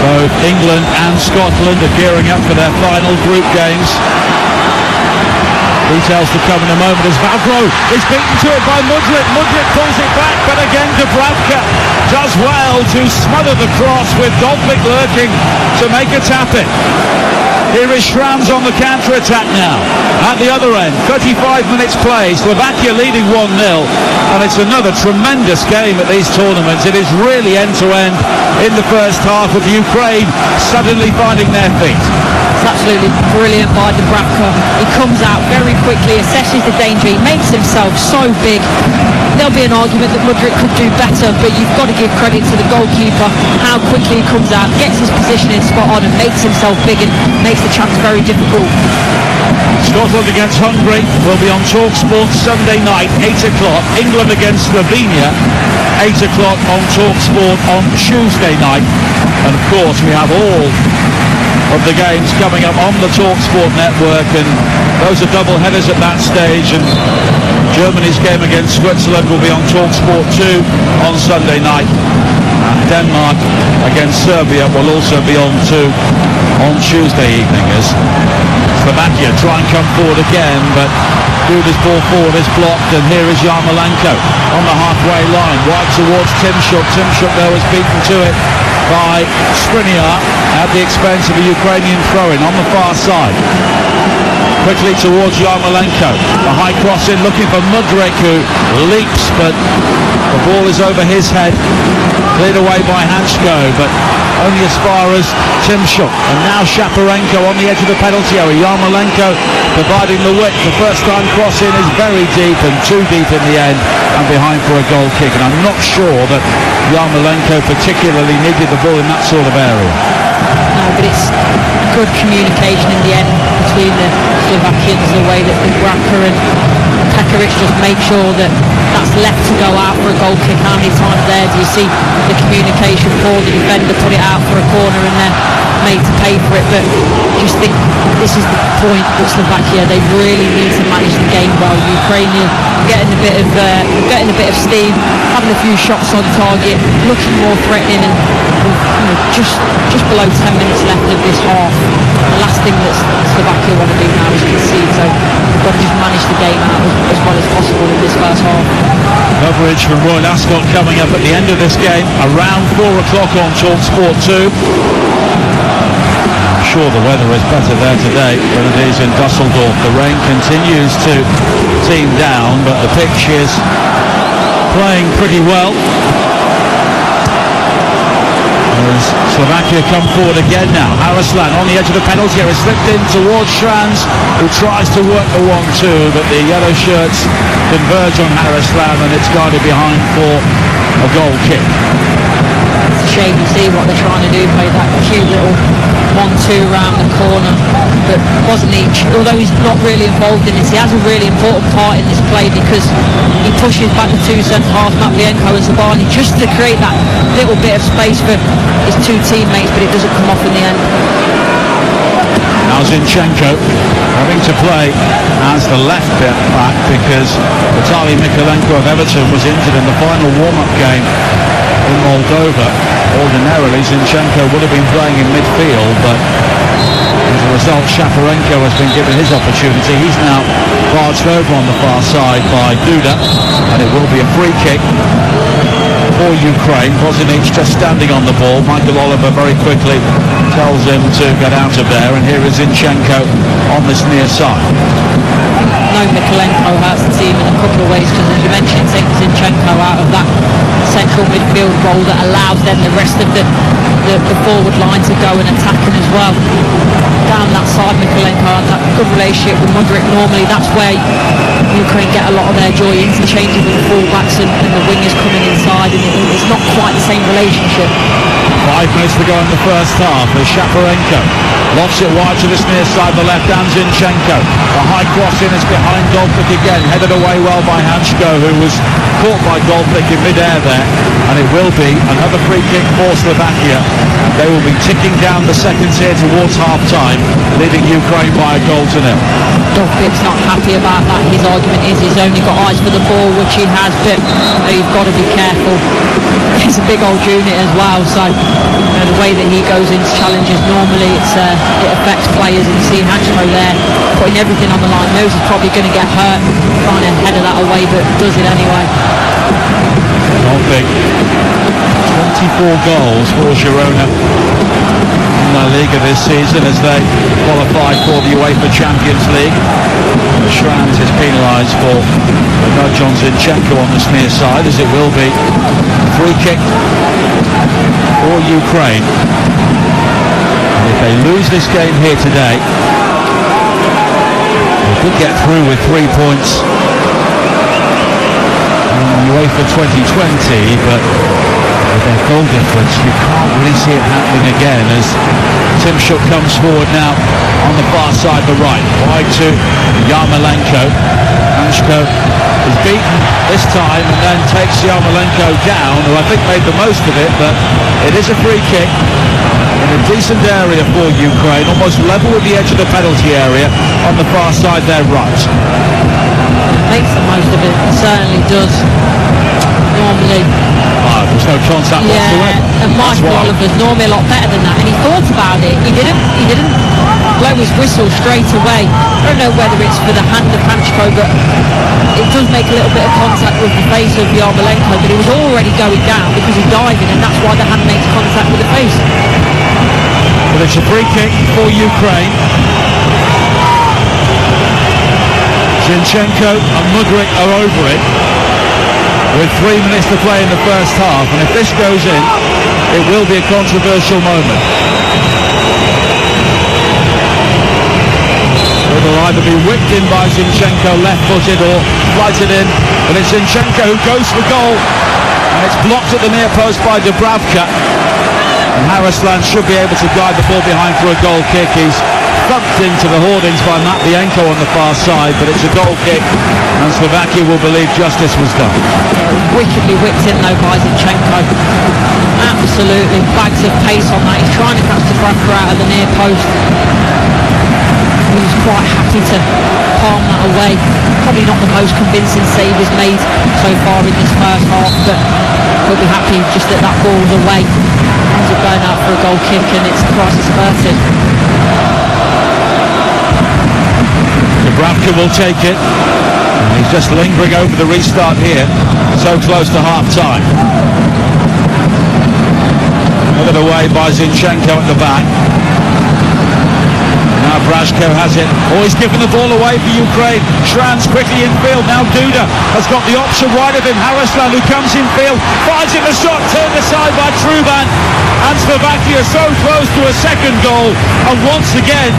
both England and Scotland are gearing up for their final group games. Details to come in a moment as Vavro is beaten to it by Mudryk. Mudryk pulls it back, but again Dubravka does well to smother the cross with Dolbik lurking to make a tap in. Here is Schranz on the counter-attack now. At the other end, 35 minutes play, Slovakia leading 1-0, and it's another tremendous game at these tournaments. It is really end-to-end in the first half of Ukraine suddenly finding their feet. It's absolutely brilliant by Dubravka. He comes out very quickly, assesses the danger, he makes himself so big. There'll be an argument that Mudryk could do better, but you've got to give credit to the goalkeeper, how quickly he comes out, gets his positioning spot on and makes himself big and makes the chance very difficult. Scotland against Hungary will be on TalkSport Sunday night, 8 o'clock. England against Slovenia, 8 o'clock on TalkSport on Tuesday night. And of course we have all of the games coming up on the TalkSport network, and those are double headers at that stage, and Germany's game against Switzerland will be on TalkSport 2 on Sunday night, and Denmark against Serbia will also be on 2 on Tuesday evening as Slovakia try and come forward again, but Duda's ball forward is blocked, and here is Yarmolenko on the halfway line, wide towards Tymshuk. Tymshuk though is beaten to it by Skriniar at the expense of a Ukrainian throw-in on the far side. Quickly towards Yarmolenko, the high cross in looking for Mudryk, who leaps, but the ball is over his head, cleared away by Hanchko, but only as far as Tymshuk. And now Shaparenko on the edge of the penalty area. Yarmolenko providing the width. The first time cross in is very deep, and too deep in the end, and behind for a goal kick. And I'm not sure that Yarmolenko particularly needed the ball in that sort of area. No, but it's good communication in the end between the Slovakians, the way that Dubravka and Pekaric just make sure that that's left to go out for a goal kick. How many times there do you see the communication for the defender put it out for a corner and then made to pay for it? But I just think this is the point that Slovakia, they really need to manage the game well. Ukraine getting a bit of steam, having a few shots on target, looking more threatening, and just below 10 minutes left of this half. The last thing that Slovakia want to do now is concede, so we've got to just manage the game out as well as possible in this first half. Coverage from Roy Ascot coming up at the end of this game around 4 o'clock on TalkSport 2. I'm sure the weather is better there today than it is in Dusseldorf. The rain continues to team down, but the pitch is playing pretty well. As Slovakia come forward again now. Haraslan on the edge of the penalty area, slipped in towards Schranz, who tries to work the 1-2, but the yellow shirts converge on Haraslan, and it's guarded behind for a goal kick. It's a shame to see what they're trying to do, play that cute little 1-2 round the corner, but although he's not really involved in this, he has a really important part in this play, because he pushes back the two centre-halves, Matvienko and Zabani, just to create that little bit of space for his two teammates, but it doesn't come off in the end. Now Zinchenko having to play as the left back because Vitaly Mikolenko of Everton was injured in the final warm-up game in Moldova. Ordinarily Zinchenko would have been playing in midfield, but as a result Shaparenko has been given his opportunity. He's now barged over on the far side by Duda, and it will be a free kick for Ukraine. Bozinic just standing on the ball. Michael Oliver very quickly tells him to get out of there, and here is Zinchenko on this near side. No, Mikolenko hurts the team in a couple of ways, because as you mentioned, it takes Zinchenko out of that central midfield role that allows then the rest of the forward line to go and attacking as well. Down that side, Mikolenko has that good relationship with Mudryk. Normally that's where Ukraine get a lot of their joy, interchanging with the full-backs and the wingers coming inside, and it's not quite the same relationship. 5 minutes to go in the first half as Shaparenko lofts it wide to this near side, the left hand Zinchenko. The high cross in is behind Dolpik again, headed away well by Hanchko, who was caught by Dolpik in mid-air there, and it will be another free kick for Slovakia. They will be ticking down the seconds here towards half-time, leading Ukraine by a goal to nil. Dolpik's not happy about that. His argument is he's only got eyes for the ball, which he has, but you've got to be careful. He's a big old unit as well, so the way that he goes into challenges, normally it affects players, and you see Hanchko there putting everything on the line, knows he's probably going to get hurt, trying to header that away, but does it anyway. Dolpik, 24 goals for Girona in La Liga this season as they qualify for the UEFA Champions League. Schranz is penalised for a nudge on Zinchenko on the near side, as it will be free kick for Ukraine. And if they lose this game here today, they could get through with 3 points in UEFA 2020, but with their goal difference, you can't really see it happening again as Timchuk comes forward now on the far side, the right, wide to Yarmolenko. Hansko is beaten this time and then takes Yarmolenko down, who I think made the most of it, but it is a free kick in a decent area for Ukraine, almost level with the edge of the penalty area on the far side there, right. Makes the most of it, certainly does. Normally, there's no contact whatsoever. And Michael Oliver's normally a lot better than that, and he thought about it. He didn't blow his whistle straight away. I don't know whether it's for the hand of Hansko, but it does make a little bit of contact with the face of Yarmolenko, but he was already going down because he's diving, and that's why the hand makes contact with the face. But it's a free kick for Ukraine. Zinchenko and Mudryk are over it with 3 minutes to play in the first half, and if this goes in, it will be a controversial moment. It'll either be whipped in by Zinchenko left-footed or flighted in, but it's Zinchenko who goes for goal, and it's blocked at the near post by Dubravka, and Haraslan should be able to guide the ball behind for a goal kick. He's thumped into the hoardings by Matvienko on the far side, but it's a goal kick, and Slovakia will believe justice was done. Wickedly whipped in though by Zinchenko. Absolutely, bags of pace on that. He's trying to catch Dubravka out of the near post. He's quite happy to palm that away. Probably not the most convincing save he's made so far in this first half, but he'll be happy just that ball's away. Ends up going out for a goal kick, and it's crisis averted. Dubravka will take it, and he's just lingering over the restart here, so close to half-time. Another away by Zinchenko at the back. Now Brashko has it. Oh, he's given the ball away for Ukraine. Schranz quickly in field. Now Duda has got the option wide of him. Haraslan, who comes in field, finds in the shot, turned aside by Truban. And Slovakia so close to a second goal. And once again,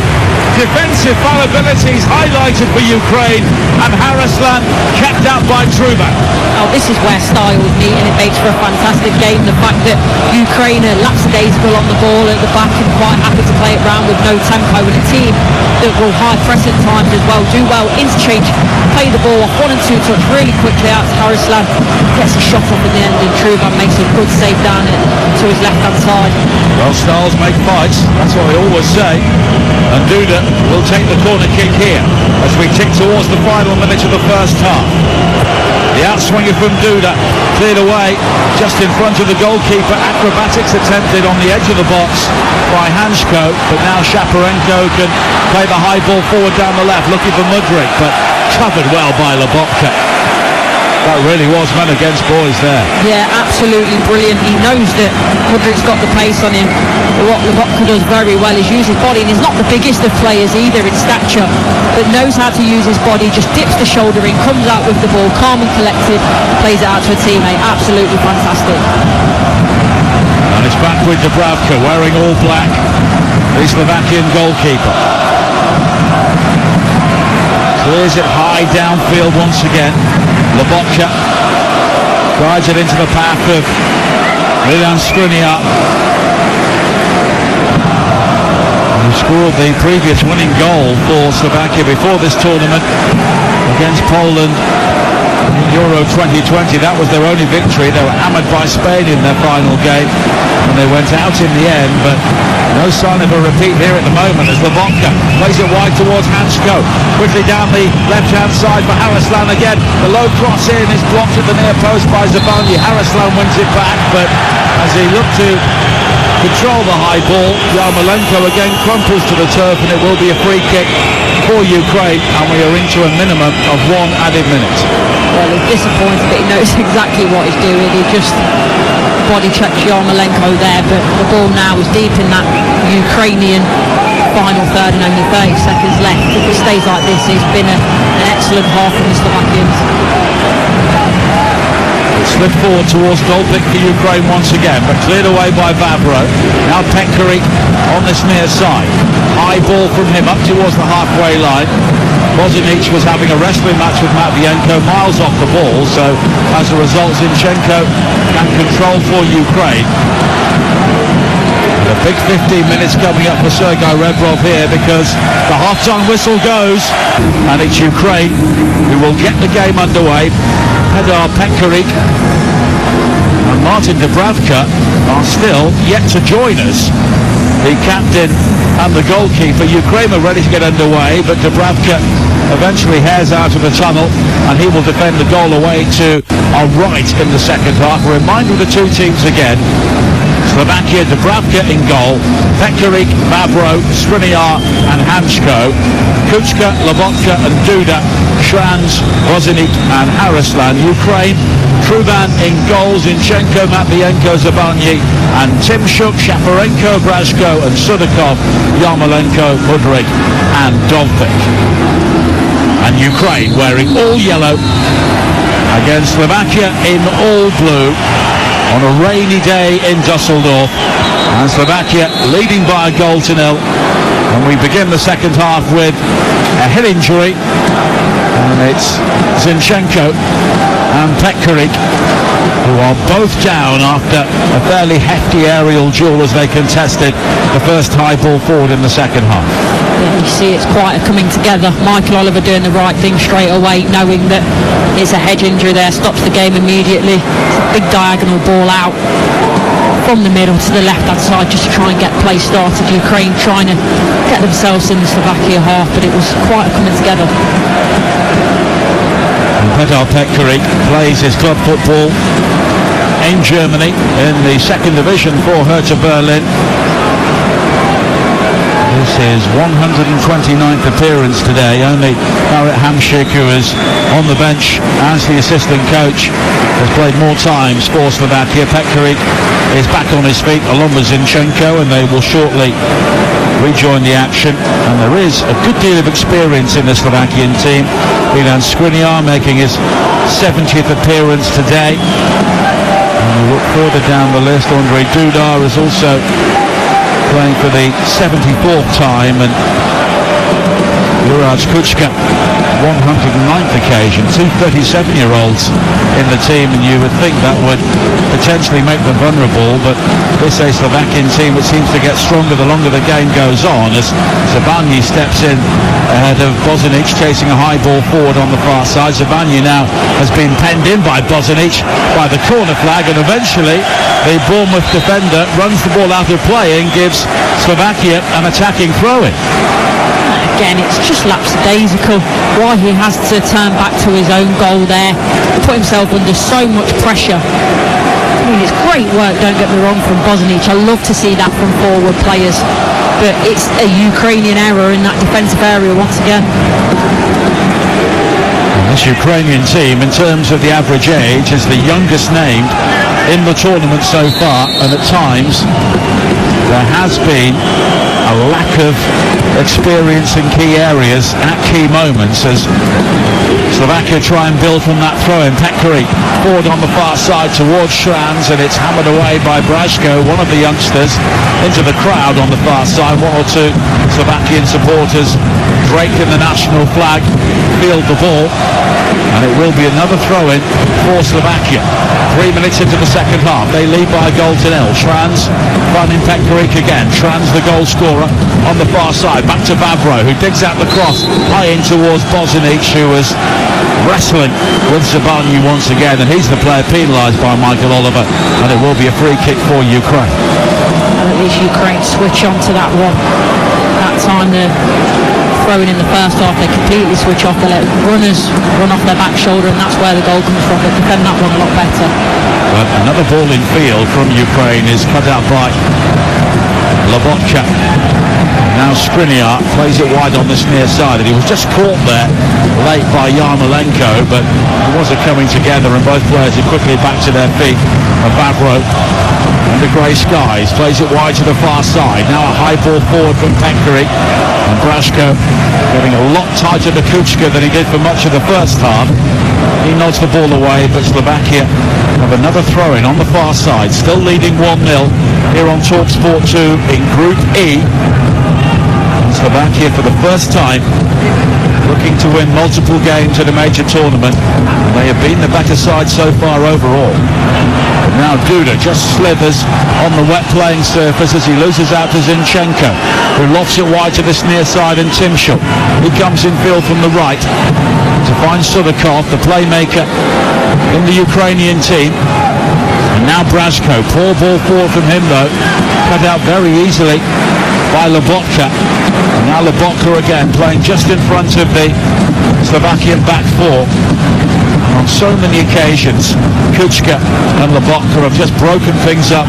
defensive fallibilities highlighted for Ukraine, and Haraslan kept out by Truban. Oh, this is where styles meet, and it makes for a fantastic game. The fact that Ukraine are lackadaisical on the ball at the back and quite happy to play it round with no tempo, and a team that will high press at times as well, do well, interchange, play the ball off 1 and 2 touch really quickly out to Haraslan, gets a shot off at the end, and Truban makes a good save down it to his left hand side. Well, styles make fights, that's what we always say, and Duda will take the corner kick here as we tick towards the final minute of the first half. The outswinger from Duda cleared away just in front of the goalkeeper. Acrobatics attempted on the edge of the box by Hansko, but now Shaparenko can play the high ball forward down the left, looking for Mudryk, but covered well by Lobotka. That really was men against boys there. Yeah, absolutely brilliant. He knows that Mudryk's got the pace on him. What Lobotka does very well is use his body, and he's not the biggest of players either in stature, but knows how to use his body, just dips the shoulder in, comes out with the ball, calm and collected, plays it out to a teammate. Absolutely fantastic. And it's back with Dubravka wearing all black, the Slovakian goalkeeper. Clears it high downfield once again. Lobotka guides it into the path of Milan Skriniar, who scored the previous winning goal for Slovakia before this tournament against Poland in Euro 2020. That was their only victory. They were hammered by Spain in their final game, and they went out in the end, but no sign of a repeat here at the moment as Lobotka plays it wide towards Hansko. Quickly down the left-hand side for Haraslan again. The low cross in is blocked at the near post by Zabani. Haraslan wins it back, but as he looked to control the high ball, Yarmolenko again crumples to the turf, and it will be a free kick for Ukraine, and we are into a minimum of 1 added minute. Well, he's disappointed, but he knows exactly what he's doing. He just body checks Yarmolenko there, but the ball now is deep in that Ukrainian final third and only 30 seconds left. If it stays like this, it's been an excellent half from the Slovakians. Slid forward towards goal pick for Ukraine once again, but cleared away by Vavro. Now Pekaric on this near side. High ball from him up towards the halfway line. Bozinic was having a wrestling match with Matvienko, miles off the ball, so as a result Zinchenko can control for Ukraine. And a big 15 minutes coming up for Sergei Rebrov here, because the half-time whistle goes and it's Ukraine who will get the game underway. Pedar Pekaric and Martin Dubravka are still yet to join us. The captain and the goalkeeper. Ukraine are ready to get underway, but Dubravka eventually hairs out of the tunnel and he will defend the goal away to our right in the second half. A reminder of the two teams again. Slovakia, Dubravka in goal, Pekaric, Vavro, Skriniar and Hanchko, Kuchka, Lobotka and Duda, Shranz, Bozinic and Haraslan. Ukraine, Truban in goals, Zinchenko, Matvienko, Zabanyi and Timshuk, Shaparenko, Brashko and Sudakov, Yarmolenko, Mudryk and Dovvik. And Ukraine wearing all yellow against Slovakia in all blue on a rainy day in Dusseldorf, and Slovakia leading by a goal to nil. And we begin the second half with a head injury, and it's Zinchenko and Pekaric who are both down after a fairly hefty aerial duel as they contested the first high ball forward in the second half. Yeah, you see it's quite a coming together. Michael Oliver doing the right thing straight away, knowing that it's a hedge injury there, stops the game immediately. It's a big diagonal ball out from the middle to the left-hand side just to try and get play started. Ukraine trying to get themselves in the Slovakia half, but it was quite a coming together. And Pedar Pekaric plays his club football in Germany in the second division for Hertha Berlin. This is 129th appearance today. Only Marit Hamšík, who is on the bench as the assistant coach, has played more times for Slovakia. Pekaric is back on his feet along with Zinchenko, and they will shortly rejoin the action. And there is a good deal of experience in the Slovakian team. Milan Skriniar making his 70th appearance today. And we look further down the list, Andrzej Duda is also playing for the 74th time, and Juraj Kuchka, 109th occasion, two 37-year-olds in the team, and you would think that would potentially make them vulnerable, but this is a Slovakian team that seems to get stronger the longer the game goes on, as Zabanyi steps in ahead of Bozinic, chasing a high ball forward on the far side. Zabanyi now has been penned in by Bozinic by the corner flag, and eventually the Bournemouth defender runs the ball out of play and gives Slovakia an attacking throw-in. Again, it's just lapsadaisical why he has to turn back to his own goal there, put himself under so much pressure. I mean, it's great work, don't get me wrong, from Bozinic. I love to see that from forward players, but it's a Ukrainian error in that defensive area once again. This Ukrainian team, in terms of the average age, is the youngest named in the tournament so far, and at times there has been a lack of experience in key areas at key moments as Slovakia try and build from that throw-in. Pekaric forward on the far side towards Shranz, and it's hammered away by Brashko, one of the youngsters, into the crowd on the far side. One or two Slovakian supporters draped in the national flag field the ball, and it will be another throw-in for Slovakia. 3 minutes into the second half, they lead by a goal to nil. Shranz finding Pekaric again. Shranz, the goal scorer, on the far side. Back to Vavro, who digs out the cross high in towards Bozinic, who was wrestling with Zabanyi once again, and he's the player penalised by Michael Oliver, and it will be a free kick for Ukraine. And at least Ukraine switch on to that one. That time they're throwing in the first half, they completely switch off, they let runners run off their back shoulder, and that's where the goal comes from. They defend that one a lot better. But another ball in field from Ukraine is cut out by Lobotka. Now Skriniar plays it wide on this near side, and he was just caught there late by Yarmolenko, but it was a coming together, and both players are quickly back to their feet. And Vavro under grey skies, plays it wide to the far side. Now a high ball forward from Pekkari, and Braško getting a lot tighter to Kučka than he did for much of the first half. He nods the ball away, but Slovakia have another throw-in on the far side, still leading 1-0 here on TalkSport 2 in Group E. Slovakia for the first time looking to win multiple games at a major tournament. They have been the better side so far overall. But now Duda just slithers on the wet playing surface as he loses out to Zinchenko, who lofts it wide to this near side, and Timshuk. He comes in field from the right to find Sudakov, the playmaker in the Ukrainian team. And now Braško, poor ball forward from him though, cut out very easily by Lobotka. And now Lobotka again playing just in front of the Slovakian back four. And on so many occasions Kučka and Lobotka have just broken things up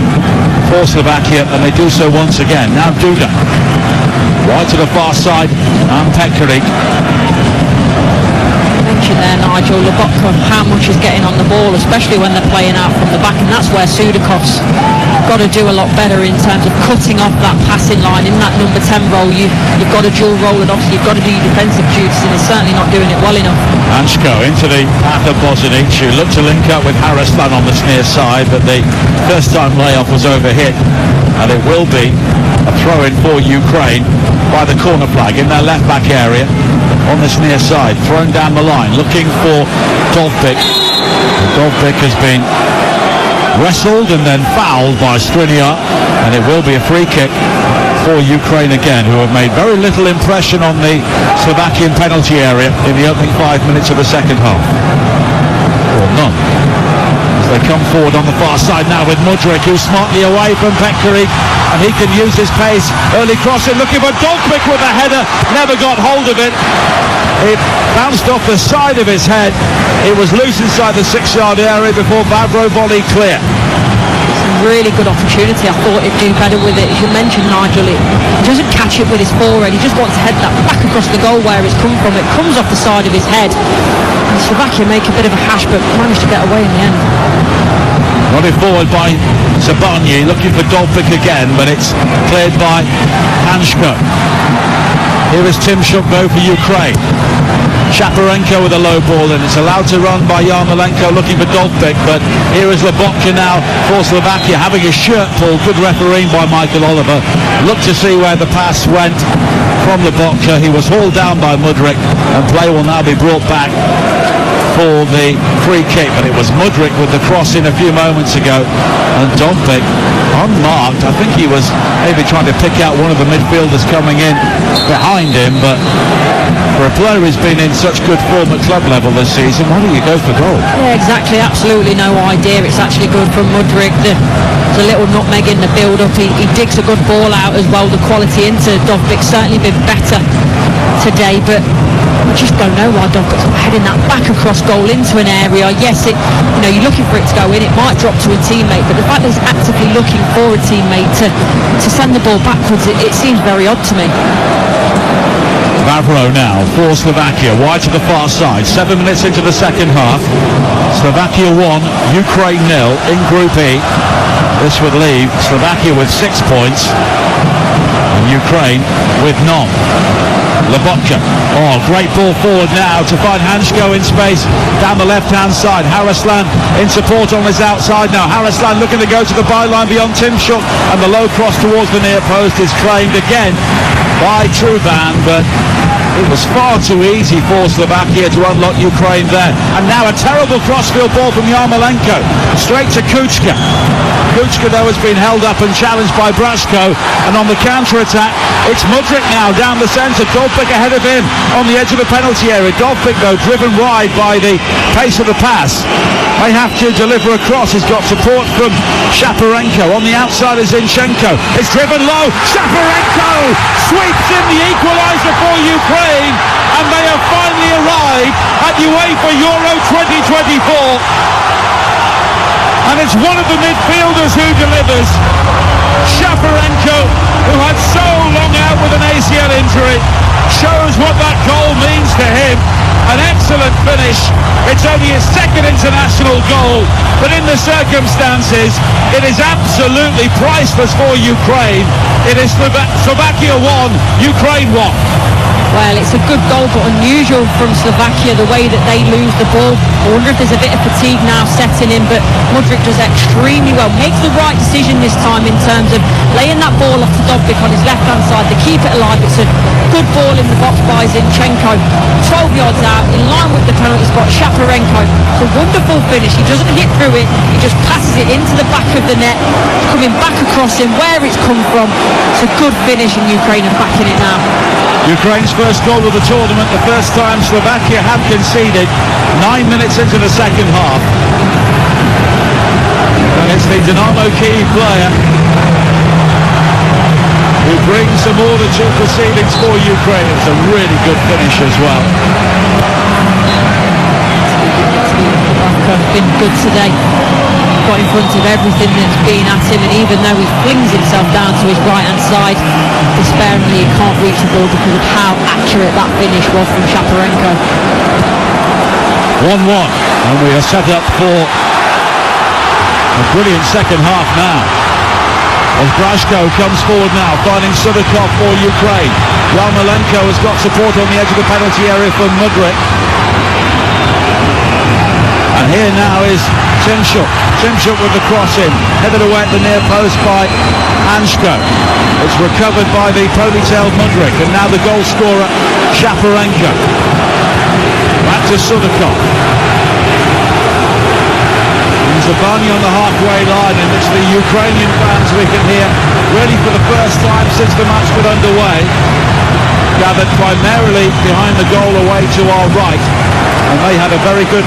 for Slovakia, and they do so once again. Now Duda wide to the far side, and Pekkari. There, Nigel, Lobotka, how much is getting on the ball, especially when they're playing out from the back, and that's where Sudakov's got to do a lot better in terms of cutting off that passing line in that number 10 role. You've got to dual role, and obviously you've got to do your defensive duties, and he's certainly not doing it well enough. Anško into the path of Bozanic, who looked to link up with Haraslan on the near side, but the first time layoff was overhit, and it will be a throw-in for Ukraine by the corner flag in their left-back area on this near side, thrown down the line, looking for Dovbyk. Dovbyk has been wrestled and then fouled by Skriniar, and it will be a free kick for Ukraine again, who have made very little impression on the Slovakian penalty area in the opening 5 minutes of the second half. Or none. As they come forward on the far side now with Mudryk, who's smartly away from Pekkari, and he can use his pace. Early crossing, looking for Dovbyk with a header, never got hold of it. It bounced off the side of his head. It was loose inside the 6-yard area before Vavro volleyed clear. It's a really good opportunity. I thought he'd do better with it. As you mentioned, Nigel, he doesn't catch it with his forehead. He just wants to head that back across the goal where it's come from. It comes off the side of his head. And Slovakia make a bit of a hash, but managed to get away in the end. Nodded forward by Zabarnyi, looking for Dovbyk again, but it's cleared by Anško. Here is Timshuk though for Ukraine. Shaparenko with a low ball, and it's allowed to run by Yarmolenko looking for Dovbyk, but here is Lobotka now for Slovakia, having his shirt pulled. Good refereeing by Michael Oliver. Look to see where the pass went from Lobotka. He was hauled down by Mudryk, and play will now be brought back for the free kick, but it was Mudryk with the cross in a few moments ago, and Dovbyk unmarked. I think he was maybe trying to pick out one of the midfielders coming in behind him, but for a player who's been in such good form at club level this season, why don't you go for goal? Yeah, exactly, absolutely no idea. It's actually good from Mudryk. There's a little nutmeg in the build-up. He digs a good ball out as well. The quality into Dovbyk certainly been better today, but I just don't know why Dovbyk's heading that back across goal into an area. Yes, you're looking for it to go in. It might drop to a teammate, but the fact that he's actively looking for a teammate to send the ball backwards, it seems very odd to me. Vavro now for Slovakia, wide to the far side. 7 minutes into the second half. Slovakia 1, Ukraine 0 in Group E. This would leave Slovakia with 6 points and Ukraine with none. Lobotka, great ball forward now to find Anško in space down the left-hand side. Haraslan in support on his outside now. Haraslan looking to go to the byline beyond Timshuk, and the low cross towards the near post is claimed again by Truban, but it was far too easy for Slovakia to unlock Ukraine there. And now a terrible crossfield ball from Yarmolenko straight to Kučka. Kučka though has been held up and challenged by Braško, and on the counter-attack it's Mudryk now down the centre. Dovbyk ahead of him on the edge of the penalty area. Dovbyk though driven wide by the pace of the pass, may have to deliver a cross. He's got support from Shaparenko. On the outside is Zinchenko. It's driven low. Shaparenko sweeps in the equaliser for Ukraine, and they have finally arrived at UEFA Euro 2024. And it's one of the midfielders who delivers. Shaparenko, who had so long out with an ACL injury, shows what that goal means to him. An excellent finish. It's only his second international goal, but in the circumstances, it is absolutely priceless for Ukraine. It is Slovakia 1, Ukraine 1. Well, it's a good goal, but unusual from Slovakia, the way that they lose the ball. I wonder if there's a bit of fatigue now setting in, but Mudryk does extremely well. Makes the right decision this time in terms of laying that ball off to Dobbik on his left-hand side to keep it alive. It's a good ball in the box by Zinchenko. 12 yards out, in line with the penalty spot. Shaparenko, it's a wonderful finish. He doesn't hit through it. He just passes it into the back of the net. It's coming back across him, where it's come from. It's a good finish, and Ukraine are backing it now. Ukraine's first goal of the tournament, the first time Slovakia have conceded 9 minutes into the second half. And it's the Dynamo Kyiv player who brings some order to proceedings for Ukraine. It's a really good finish as well. Been good today. Got in front of everything that's been at him, and even though he flings himself down to his right hand side, despairingly he can't reach the ball because of how accurate that finish was from Shaparenko. 1-1, and we are set up for a brilliant second half now. As Brashko comes forward now, finding Sudakov for Ukraine. Yarmolenko has got support on the edge of the penalty area from Mudryk. And here now is Tymshuk. Tymshuk with the cross in, headed away at the near post by Anshko. It's recovered by the ponytailed Mudryk, and now the goal scorer Shaparenko. Back to Sudakov. And Zabani on the halfway line, in which the Ukrainian fans, we can hear really for the first time since the match got underway, gathered primarily behind the goal away to our right, and they had a very good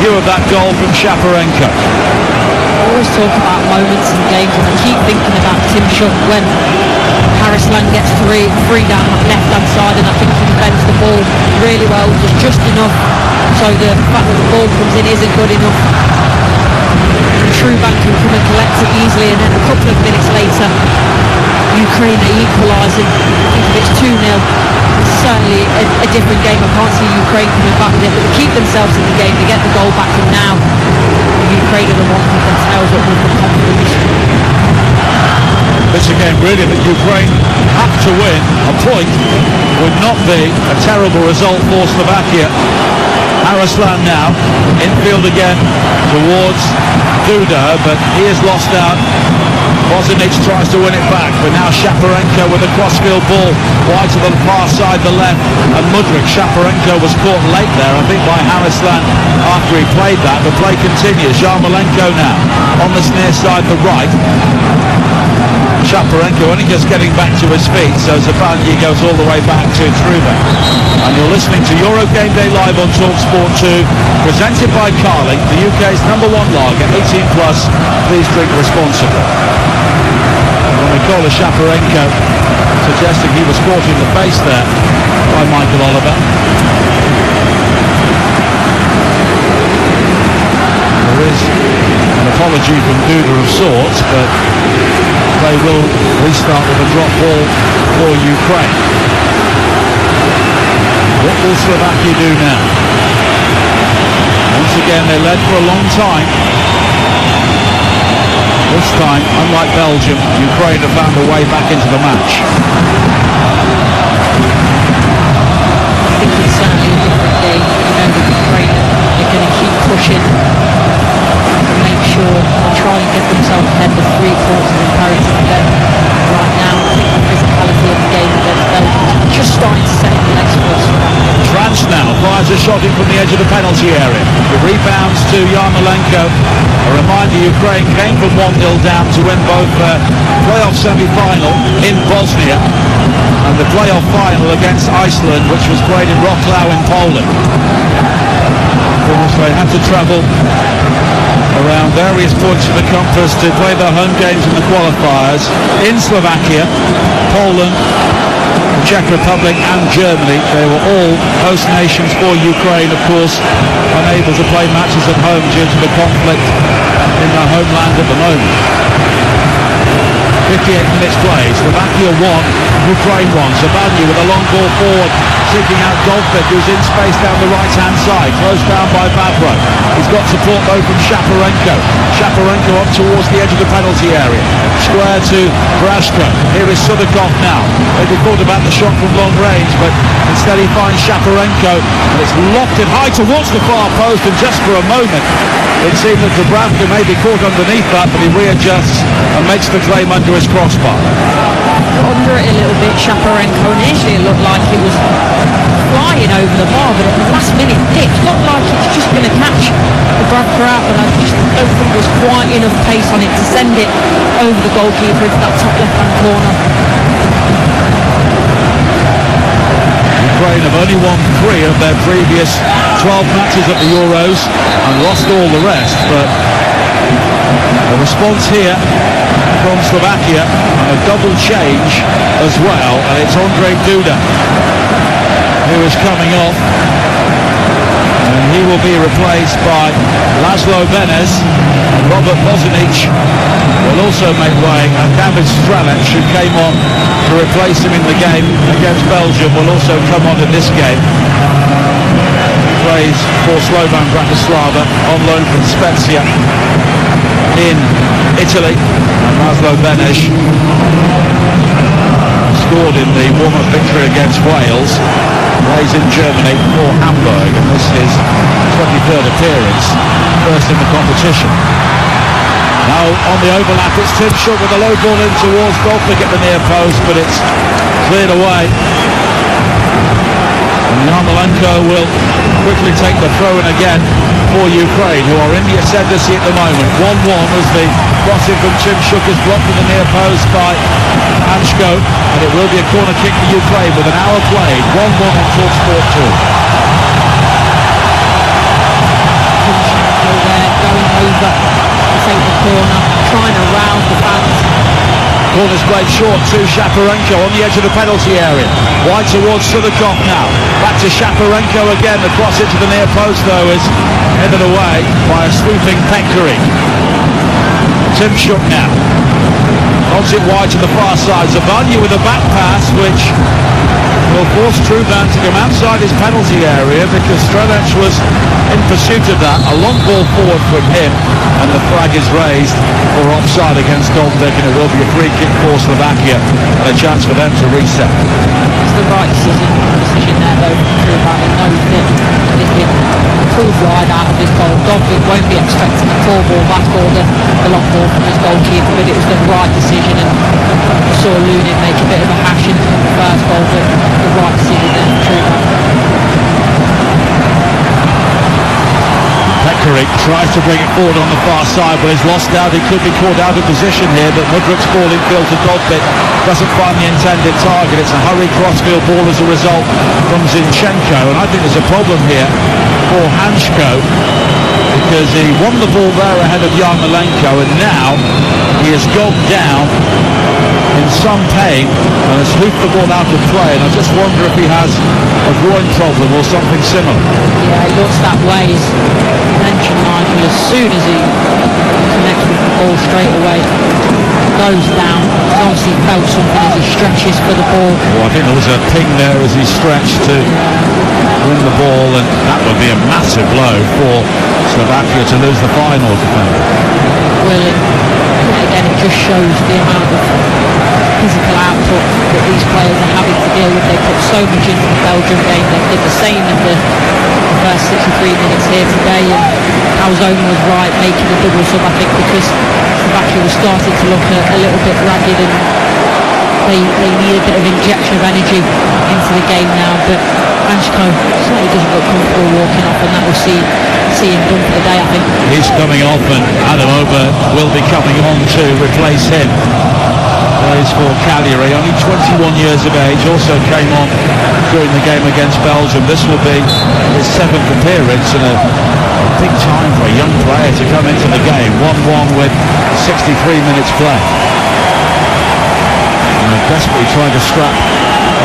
view of that goal from Shaparenko. I always talk about moments in games, and I keep thinking about Tymshuk when Harrisland gets free down that left-hand side, and I think he defends the ball really well, just enough so the fact that the ball comes in isn't good enough. Truban can come and collect it easily, and then a couple of minutes later Ukraine are equalising. I think if it's 2-0, it's certainly a different game. I can't see Ukraine coming back with it, but they keep themselves in the game, they get the goal back, and now Ukraine are the ones with their tails up with the confidence. This again really that Ukraine have to win. A point would not be a terrible result for Slovakia. Harrisland now, infield again towards Duda, but he has lost out. Bozanic tries to win it back, but now Shaparenko with a crossfield ball wide to the far side, the left, and Mudryk. Shaparenko was caught late there, I think, by Harrisland after he played that. The play continues. Yarmolenko now on this near side, the right. Shaparenko only just getting back to his feet, so Zabani goes all the way back to Truban. And you're listening to Euro Game Day Live on TalkSport 2, presented by Carling, the UK's #1 lager, 18 plus. Please drink responsibly. And Mikola Shaparenko suggesting he was caught in the face there by Michael Oliver. There is an apology from Duda of sorts, but they will restart with a drop ball for Ukraine. What will Slovakia do now? Once again, they led for a long time. This time, unlike Belgium, Ukraine have found a way back into the match. I think it's certainly a different game. You know that Ukraine are going to keep pushing and make sure they try and get themselves ahead with 3 quarters imperative for them. Right now, I think the physicality of the game against Belgium is just starting to set in the legs for us. France now fires a shot in from the edge of the penalty area. The rebounds to Yarmolenko. A reminder, Ukraine came from 1-0 down to win both playoff semi-final in Bosnia and the playoff final against Iceland, which was played in Wrocław in Poland. Of course, they had to travel around various points of the compass to play their home games in the qualifiers in Slovakia, Poland, the Czech Republic and Germany. They were all host nations for Ukraine, of course, unable to play matches at home due to the conflict in their homeland at the moment. 58 minutes play. Slovakia 1, Ukraine 1. Zabani with a long ball forward, seeking out Goldbeck, who's in space down the right-hand side, closed down by Vavro. He's got support though from Shaparenko. Shaparenko up towards the edge of the penalty area. Square to Brashko. Here is Sudakov now. Maybe thought about the shot from long range, but instead he finds Shaparenko, and it's lofted high towards the far post, and just for a moment it seemed that Dubravka may be caught underneath that, but he readjusts and makes the claim under his crossbar. Under it a little bit, Shaparenko, and initially it looked like it was flying over the bar, but at the last minute it looked like it's just going to catch the Dubravka out, but I just don't think there was quite enough pace on it to send it over the goalkeeper into that top left-hand corner. Ukraine have only won 3 of their previous 12 matches at the Euros and lost all the rest, but the response here from Slovakia, and a double change as well, and it's Ondrej Duda who is coming off, and he will be replaced by Laszlo Benez. Robert Bozanic will also make way, and David Strelec, who came on to replace him in the game against Belgium, will also come on in this game. He plays for Slovan Bratislava on loan from Spezia in Italy, and Laszlo Benez scored in the warm-up victory against Wales. Plays in Germany for Hamburg, and this is his 23rd appearance, first in the competition. Now on the overlap, it's Tim Schuck with a low ball in towards Goldbeck at the near post, but it's cleared away. And Yarmolenko will quickly take the throw in again for Ukraine, who are in the ascendancy at the moment. 1-1 as the crossing from Tim Schuck is blocked in the near post by Hansko, and it will be a corner kick for Ukraine with an hour played. 1-1 on TalkSport 2. There, going over to take the corner, trying to round the fans. Corner's played short to Shaparenko on the edge of the penalty area. Wide towards Sudakov now. Back to Shaparenko again. The cross into the near post though is headed away by a swooping Pekkari. Tim Schuck now. Knocks it wide to the far side. Zabani with a back pass which will force Truban to come outside his penalty area, because Strelec was in pursuit of that. A long ball forward from him, and the flag is raised for offside against Goldbeck, and it will be a free kick for Slovakia and a chance for them to reset. It's the right decision there though from Truban. He knows that he's been pulled wide out of his goal. Goldbeck won't be expecting a tall ball back or the long ball from his goalkeeper, but it was the right decision, and we saw Lunin make a bit of a hash in the first goal, but the right decision there from Truban. Pekkari tries to bring it forward on the far side, but is lost out. He could be caught out of position here, but Mudryk's ball infield to Goldbeck doesn't find the intended target. It's a hurried crossfield ball as a result from Zinchenko, and I think there's a problem here for Hansko, because he won the ball there ahead of Yarmolenko, and now he has gone down in some pain and has hoofed the ball out of play, and I just wonder if he has a groin problem or something similar. Yeah, it looks that way. As you mentioned, Nigel, as soon as he connects with the ball straight away, goes down. He's obviously felt something as he stretches for the ball. I think there was a ping there as he stretched to win the ball, and that would be a massive blow for Slovakia to lose the final defender. Well, again, it just shows the amount of physical output that these players are having to deal with. They put so much into the Belgium game. They did the same in the first 63 minutes here today, and Calzone was right making a double sub, I think, because Slovakia was starting to look a little bit ragged, and they need a bit of injection of energy into the game now. But Hansko certainly doesn't look comfortable walking off, and that will see him done for the day, I think. He's coming off, and Adam Ober will be coming on to replace him. Plays for Cagliari, only 21 years of age, also came on during the game against Belgium. This will be his 7th appearance, and a big time for a young player to come into the game. 1-1 with 63 minutes play. And they're desperately trying to scrap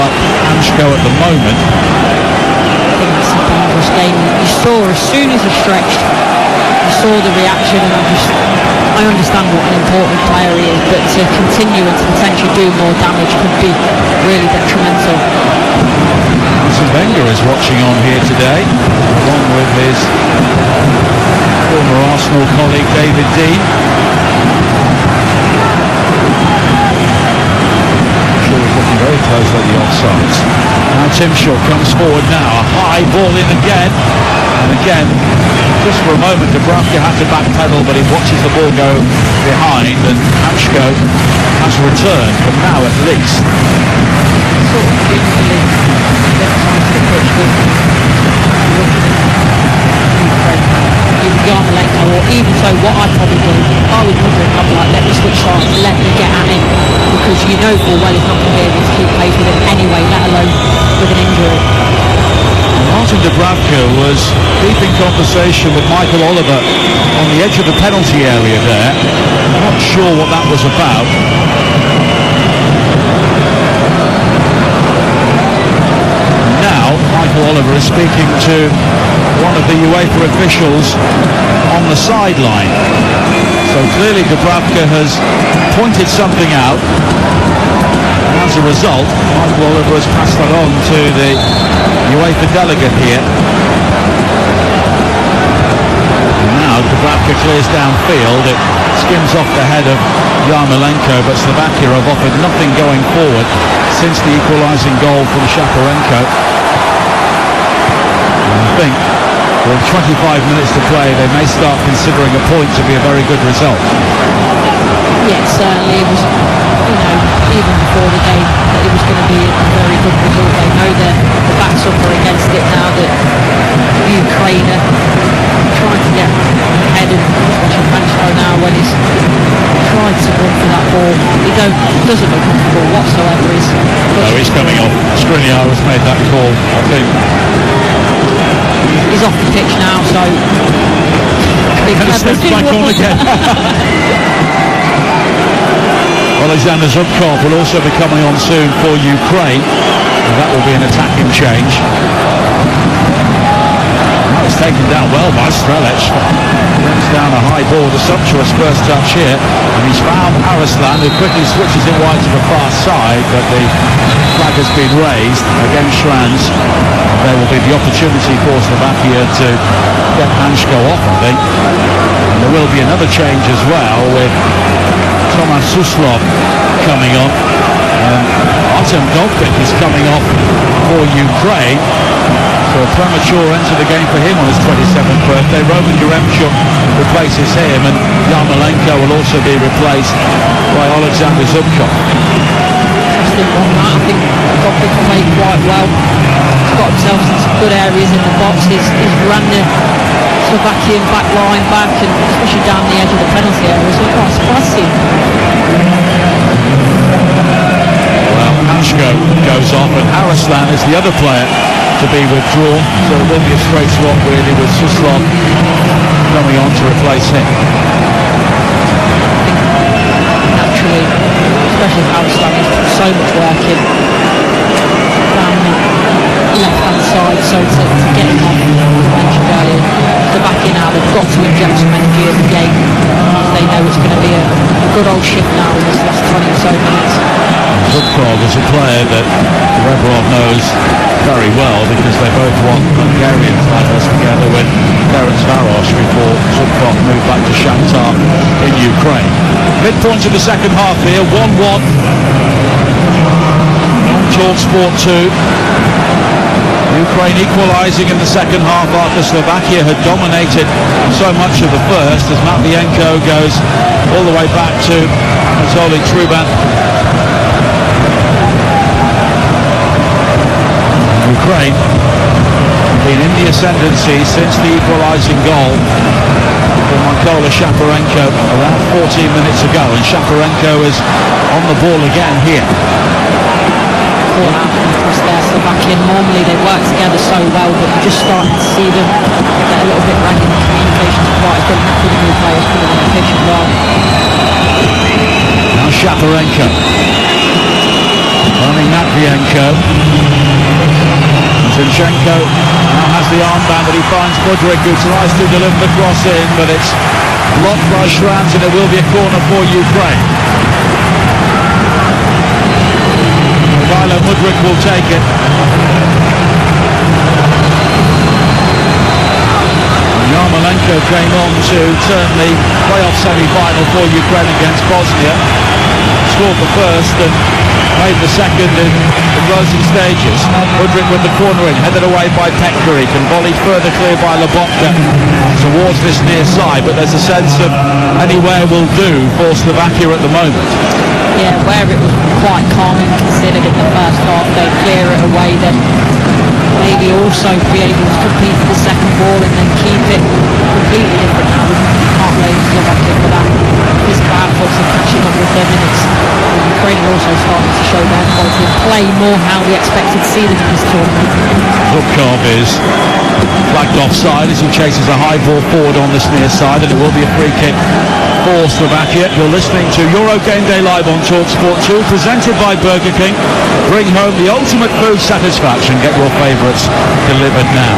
up Hansko at the moment. I think it's a dangerous game. You saw as soon as he stretched, you saw the reaction, and I understand what an important player he is, but to continue and to potentially do more damage could be really detrimental. Wenger is watching on here today, along with his former Arsenal colleague David Dean. Shaw is looking very closely at the offsides. Now Tim Shaw comes forward now, a high ball in again, and again, just for a moment Dubravka had to backpedal, but he watches the ball go behind, and Hansko has returned, but now at least. Sort of usually left side to the pitch with looking at Ukraine, either Yarmolenko, or even so what I'd probably do, I would probably come like, let me switch sides, let me get at him, because you know full well he's not going to be able to keep pace with him anyway, let alone with an injury. Martin Dubravka was deep in conversation with Michael Oliver on the edge of the penalty area there. I'm not sure what that was about. Now Michael Oliver is speaking to one of the UEFA officials on the sideline. So clearly Dubravka has pointed something out, and as a result Michael Oliver has passed that on to the UEFA delegate here. And now Dubravka clears downfield, it skims off the head of Yarmolenko, but Slovakia have offered nothing going forward since the equalising goal from Shaparenko. And I think with 25 minutes to play they may start considering a point to be a very good result. Yeah, certainly it was, even before the game that it was going to be a very good result. They know the backs up are against it now, that Ukraine are trying to get ahead, and especially Hansko now when he's tried to run for that ball. He doesn't look comfortable whatsoever. He's coming off. Skriniar has made that call, I think. He's off the pitch now, so back on again. Alexander Zubkov will also be coming on soon for Ukraine, and that will be an attacking change. That was taken down well by Strelec. Brings down a high ball, the sumptuous first touch here, and he's found Arslan, who quickly switches it wide to the far side, but the flag has been raised against Shrans. There will be the opportunity for Slovakia to get Hansko off, I think. And there will be another change as well, with Tomas Suslov coming on. Artem Dovbyk is coming off for Ukraine. So a premature end to the game for him on his 27th birthday. Roman Yaremchuk replaces him, and Yarmolenko will also be replaced by Alexander Zubkov. Interesting one, that. I think Dovbyk played quite well. He's got himself in some good areas in the box. He's ran the Slovakian back line back, and especially down the edge of the penalty area, so quite surprising. Well, Hansko goes off, and Arslan is the other player to be withdrawn, so it will be a straight swap really, with Suslov coming on to replace him. Naturally, especially if Arslan has put so much work in down the left-hand side, so to get him off, as mentioned earlier, the back in now, they've got to inject some energy in the game. They know it's going to be a good old shift now in this last 20 or so minutes. Zubkov is a player that Rebrov knows very well, because they both won Hungarian titles together with Ferenc Varos before Zubkov moved back to Shakhtar in Ukraine. Midpoint of the second half here, 1-1 on TalkSport 2. Ukraine equalising in the second half after Slovakia had dominated so much of the first, as Matvienko goes all the way back to Anatoly Truban. Ukraine been in the ascendancy since the equalising goal from Mykola Shaparenko around 14 minutes ago, and Shaparenko is on the ball again here. Caught out across there, Slovakia. Normally they work together so well, but you're just starting to see them get a little bit ragged. The communication's quite good, and the new players coming on the pitch as well. Now Shaparenko running Matvienko. Zinchenko now has the armband, but he finds Mudryk, who tries to deliver the cross in, but it's blocked by Shrans, and it will be a corner for Ukraine. Kylo Mudryk will take it. Yarmolenko came on to turn the playoff semi-final for Ukraine against Bosnia. Scored the first and made the second in the closing stages. Mudryk with the corner in, headed away by Pekaric and volleyed further clear by Lobotka towards this near side, but there's a sense of anywhere will do for Slovakia at the moment. Yeah, where it was quite calm and considered in the first half, they clear it away, then maybe also be able to compete for the second ball and then keep it completely different now. We can't blame Slovakia for that. Physical outputs are catching up with them, and it's Ukraine are also starting to show their quality and play more how we expected to see them in this tournament. Zubkov is flagged offside as he chases a high ball forward on this near side, and it will be a free kick for Slovakia. You're listening to Euro Game Day live on TalkSport 2, presented by Burger King. Bring home the ultimate food satisfaction. Get your favourites delivered now.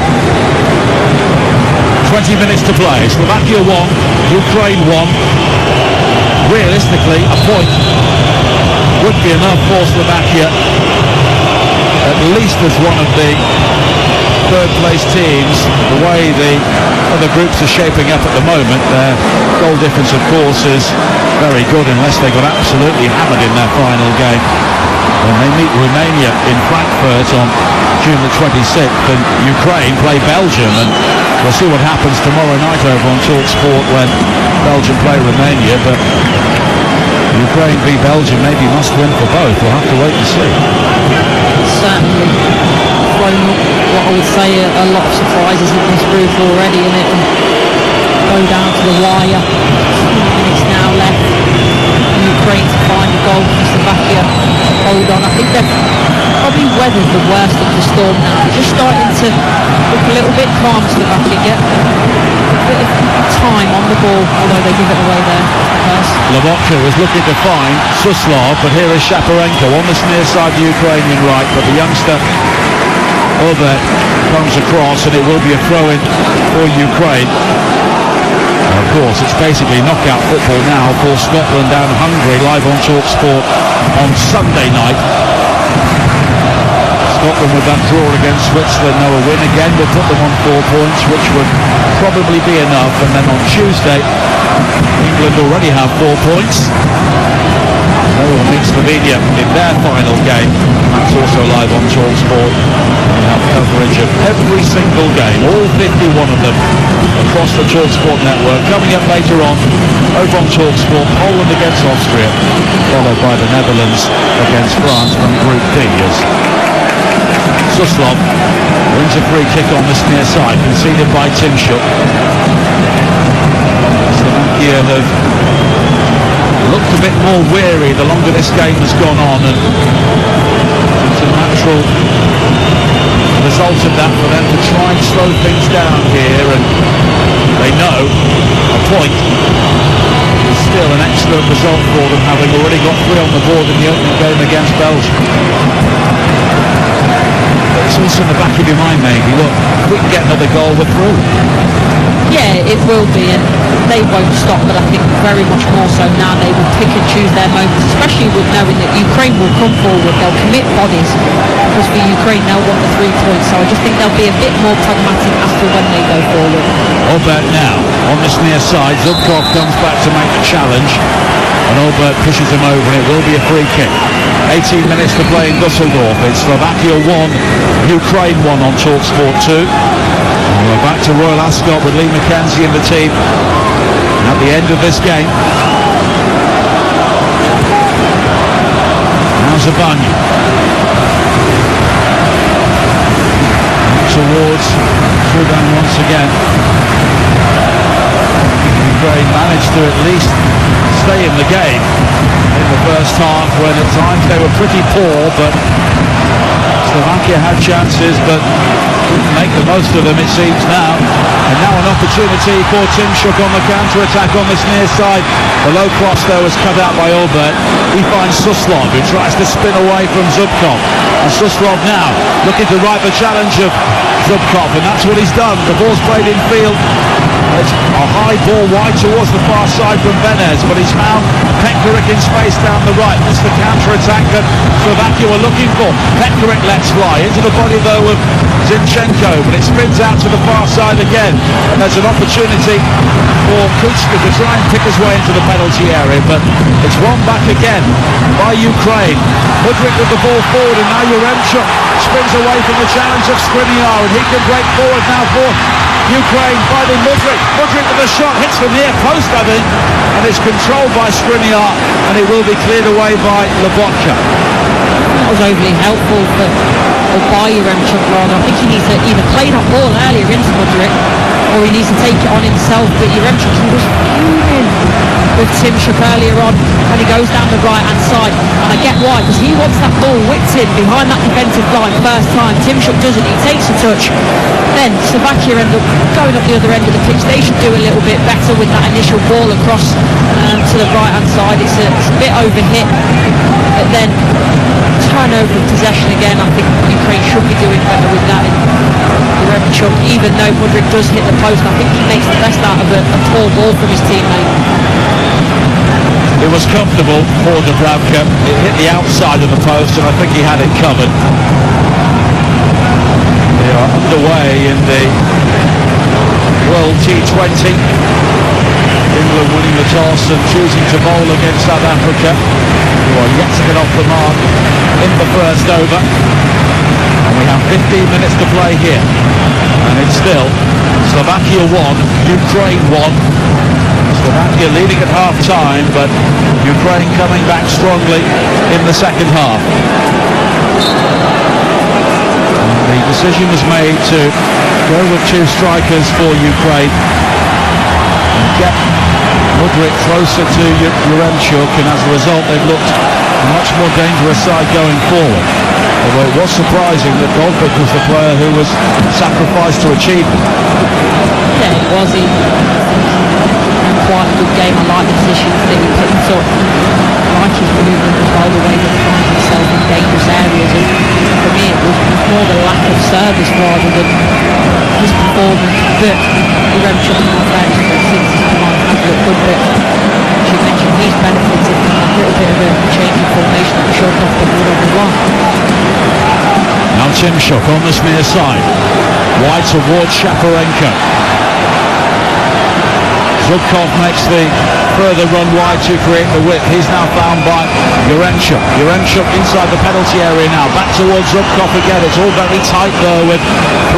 20 minutes to play. Slovakia 1, Ukraine 1. Realistically, a point would be enough for Slovakia, at least as one of the third place teams. The way the other groups are shaping up at the moment, their goal difference of course is very good, unless they got absolutely hammered in their final game when they meet Romania in Frankfurt on June the 26th, and Ukraine play Belgium, and we'll see what happens tomorrow night over on TalkSport when Belgium play Romania. But Ukraine v Belgium maybe must win for both. We'll have to wait and see. Certainly thrown up what I would say a lot of surprises in this group already, and it will go down to the wire. 2 minutes now left. Ukraine to find a goal for Slovakia. Hold on, I think they've probably weathered the worst of the storm now. They're just starting to look a little bit calm, Slovakia. Get a bit of time on the ball, although they give it away there first. Lobotka was looking to find Suslov, but here is Shaparenko on this near side Ukrainian right, but the youngster Obet comes across, and it will be a throw-in for Ukraine. Of course, it's basically knockout football now for Scotland and Hungary, live on TalkSport on Sunday night. Scotland with that draw against Switzerland, no, a win again will put them on 4 points, which would probably be enough. And then on Tuesday, England already have 4 points. They will meet Slovenia in their final game. That's also live on TalkSport. We have coverage of every single game, all 51 of them, across the TalkSport network. Coming up later on, over on TalkSport, Poland against Austria, followed by the Netherlands against France from Group D, as Suslov wins a free kick on this near side, conceded by Timshuk. Slovakia have looked a bit more weary the longer this game has gone on, and it's a natural result of that for them to try and slow things down here, and they know a point is still an excellent result for them, having already got 3 on the board in the opening game against Belgium. But it's also in the back of your mind, maybe, look, if we can get another goal, we're through. Yeah, it will be, and they won't stop, but I think very much more so now they will pick and choose their moments, especially with knowing that Ukraine will come forward, they'll commit bodies, because for Ukraine they'll want the 3 points, so I just think they'll be a bit more pragmatic as to when they go forward. Obert now, on this near side, Zubkov comes back to make the challenge, and Obert pushes him over, and it will be a free kick. 18 minutes to play in Dusseldorf. It's Slovakia 1, Ukraine 1 on TalkSport 2. And we're back to Royal Ascot with Lee McKenzie and the team at the end of this game. Now Zabanya. Towards Truban once again. Ukraine managed to at least stay in the game in the first half, when at times they were pretty poor, but Slovakia had chances but couldn't make the most of them, it seems now. And now an opportunity for Timshuk on the counter-attack on this near side. The low cross though was cut out by Obert. He finds Suslov, who tries to spin away from Zubkov. And Suslov now looking to right the challenge of Zubkov, and that's what he's done. The ball's played in field It's a high ball wide towards the far side from Benez, but he's found Petkovic in space down the right. That's the counter-attack that Slovakia were looking for. Petkovic lets fly into the body though of Zinchenko, but it spins out to the far side again, and there's an opportunity for Kuchka to try and pick his way into the penalty area, but it's won back again by Ukraine. Mudryk with the ball forward, and now Yaremchuk spins away from the challenge of Skriniar, and he can break forward now for Ukraine, finding Mudryk. Mudryk with the shot, hits the near post, I think, and it's controlled by Skriniar, and it will be cleared away by Lobotka. That was overly helpful by Yaremchuk rather. I think he needs to either play that ball earlier into Mudryk, or he needs to take it on himself, but Yaremchuk was fuming with Timchuk earlier on, and he goes down the right hand side, and I get why, because he wants that ball whipped in behind that defensive line first time. Timchuk doesn't, he takes a touch, then Slovakia end up going up the other end of the pitch. They should do a little bit better with that initial ball across to the right hand side. It's a bit overhit, but then turnover of possession again. I think Ukraine should be doing better with that. Yaremchuk, even though Mudryk does hit the post, I think he makes the best out of a poor ball from his teammate. It was comfortable for Dubravka. It hit the outside of the post, and I think he had it covered. They are underway in the World T20. England winning the toss and choosing to bowl against South Africa, who are yet to get off the mark in the first over. And we have 15 minutes to play here. And it's still Slovakia 1, Ukraine 1. Slovakia leading at half-time, but Ukraine coming back strongly in the second half. And the decision was made to go with two strikers for Ukraine and get Mudryk closer to Yaremchuk, and as a result they've looked a much more dangerous side going forward. Although it was surprising that Goldberg was the player who was sacrificed to achieve it. Yeah, it was. He quite a good game. I like the positions that he picked up. I like his movement as well, the way that he finds himself in dangerous areas. And for me, it was more the lack of service rather than his performance. But Yaremchuk, in all fairness, since his command has looked good. But as you mentioned, he's benefited from a little bit of a change in formation that showed off the ball as well. Now Timchuk on this near side, wide towards Shaparenko. Zubkov makes the further run wide to create the width. He's now found by Yaremchuk. Yaremchuk inside the penalty area now. Back towards Zubkov again. It's all very tight though with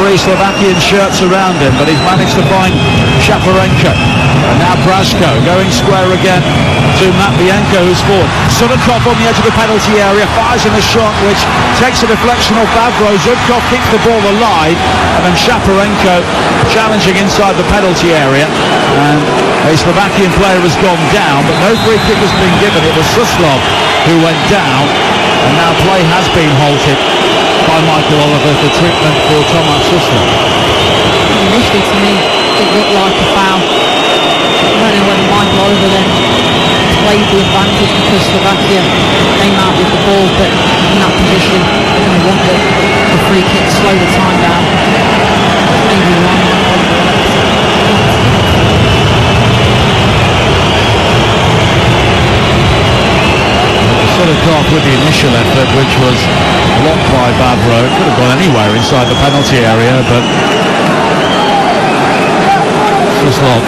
three Slovakian shirts around him, but he's managed to find Shaparenko. And now Praško going square again to Matvienko, who's scored. Sudakov on the edge of the penalty area, fires in a shot which takes a deflection off Vavro. Zubkov keeps the ball alive, and then Shaparenko challenging inside the penalty area. And a Slovakian player has gone down, but no free kick has been given. It was Suslov who went down, and now play has been halted by Michael Oliver for treatment for Tomáš Suslov. Initially, to me, it looked like a foul. I don't know whether Michael Oliver then played the advantage because Slovakia came out with the ball, but in that position, they're going to want the free kick to slow the time down. Maybe wrong. Sudakov with the initial effort, which was blocked by Vavro. It could have gone anywhere inside the penalty area, but Suslov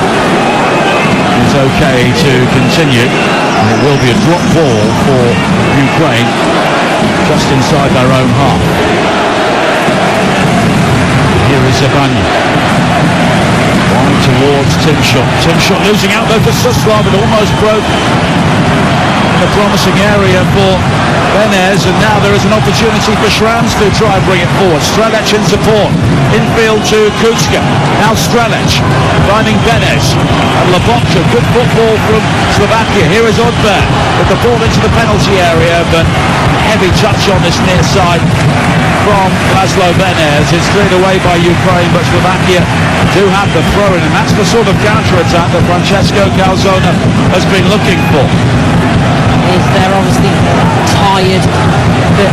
is okay to continue. And it will be a drop ball for Ukraine just inside their own half. Here is Zabanya. Wide towards Timchuk. Timchuk losing out though for Suslov. It almost broke a promising area for Benez, and now there is an opportunity for Schranz to try and bring it forward. Strelec in support, infield to Kuchka. Now Strelec finding Benez, and Lobotka. Good football from Slovakia. Here is Odber with the ball into the penalty area, but heavy touch on this near side from Laszlo Benez. It's cleared away by Ukraine, but Slovakia do have the throw-in, and that's the sort of counter-attack that Francesco Calzona has been looking for. They're obviously tired, but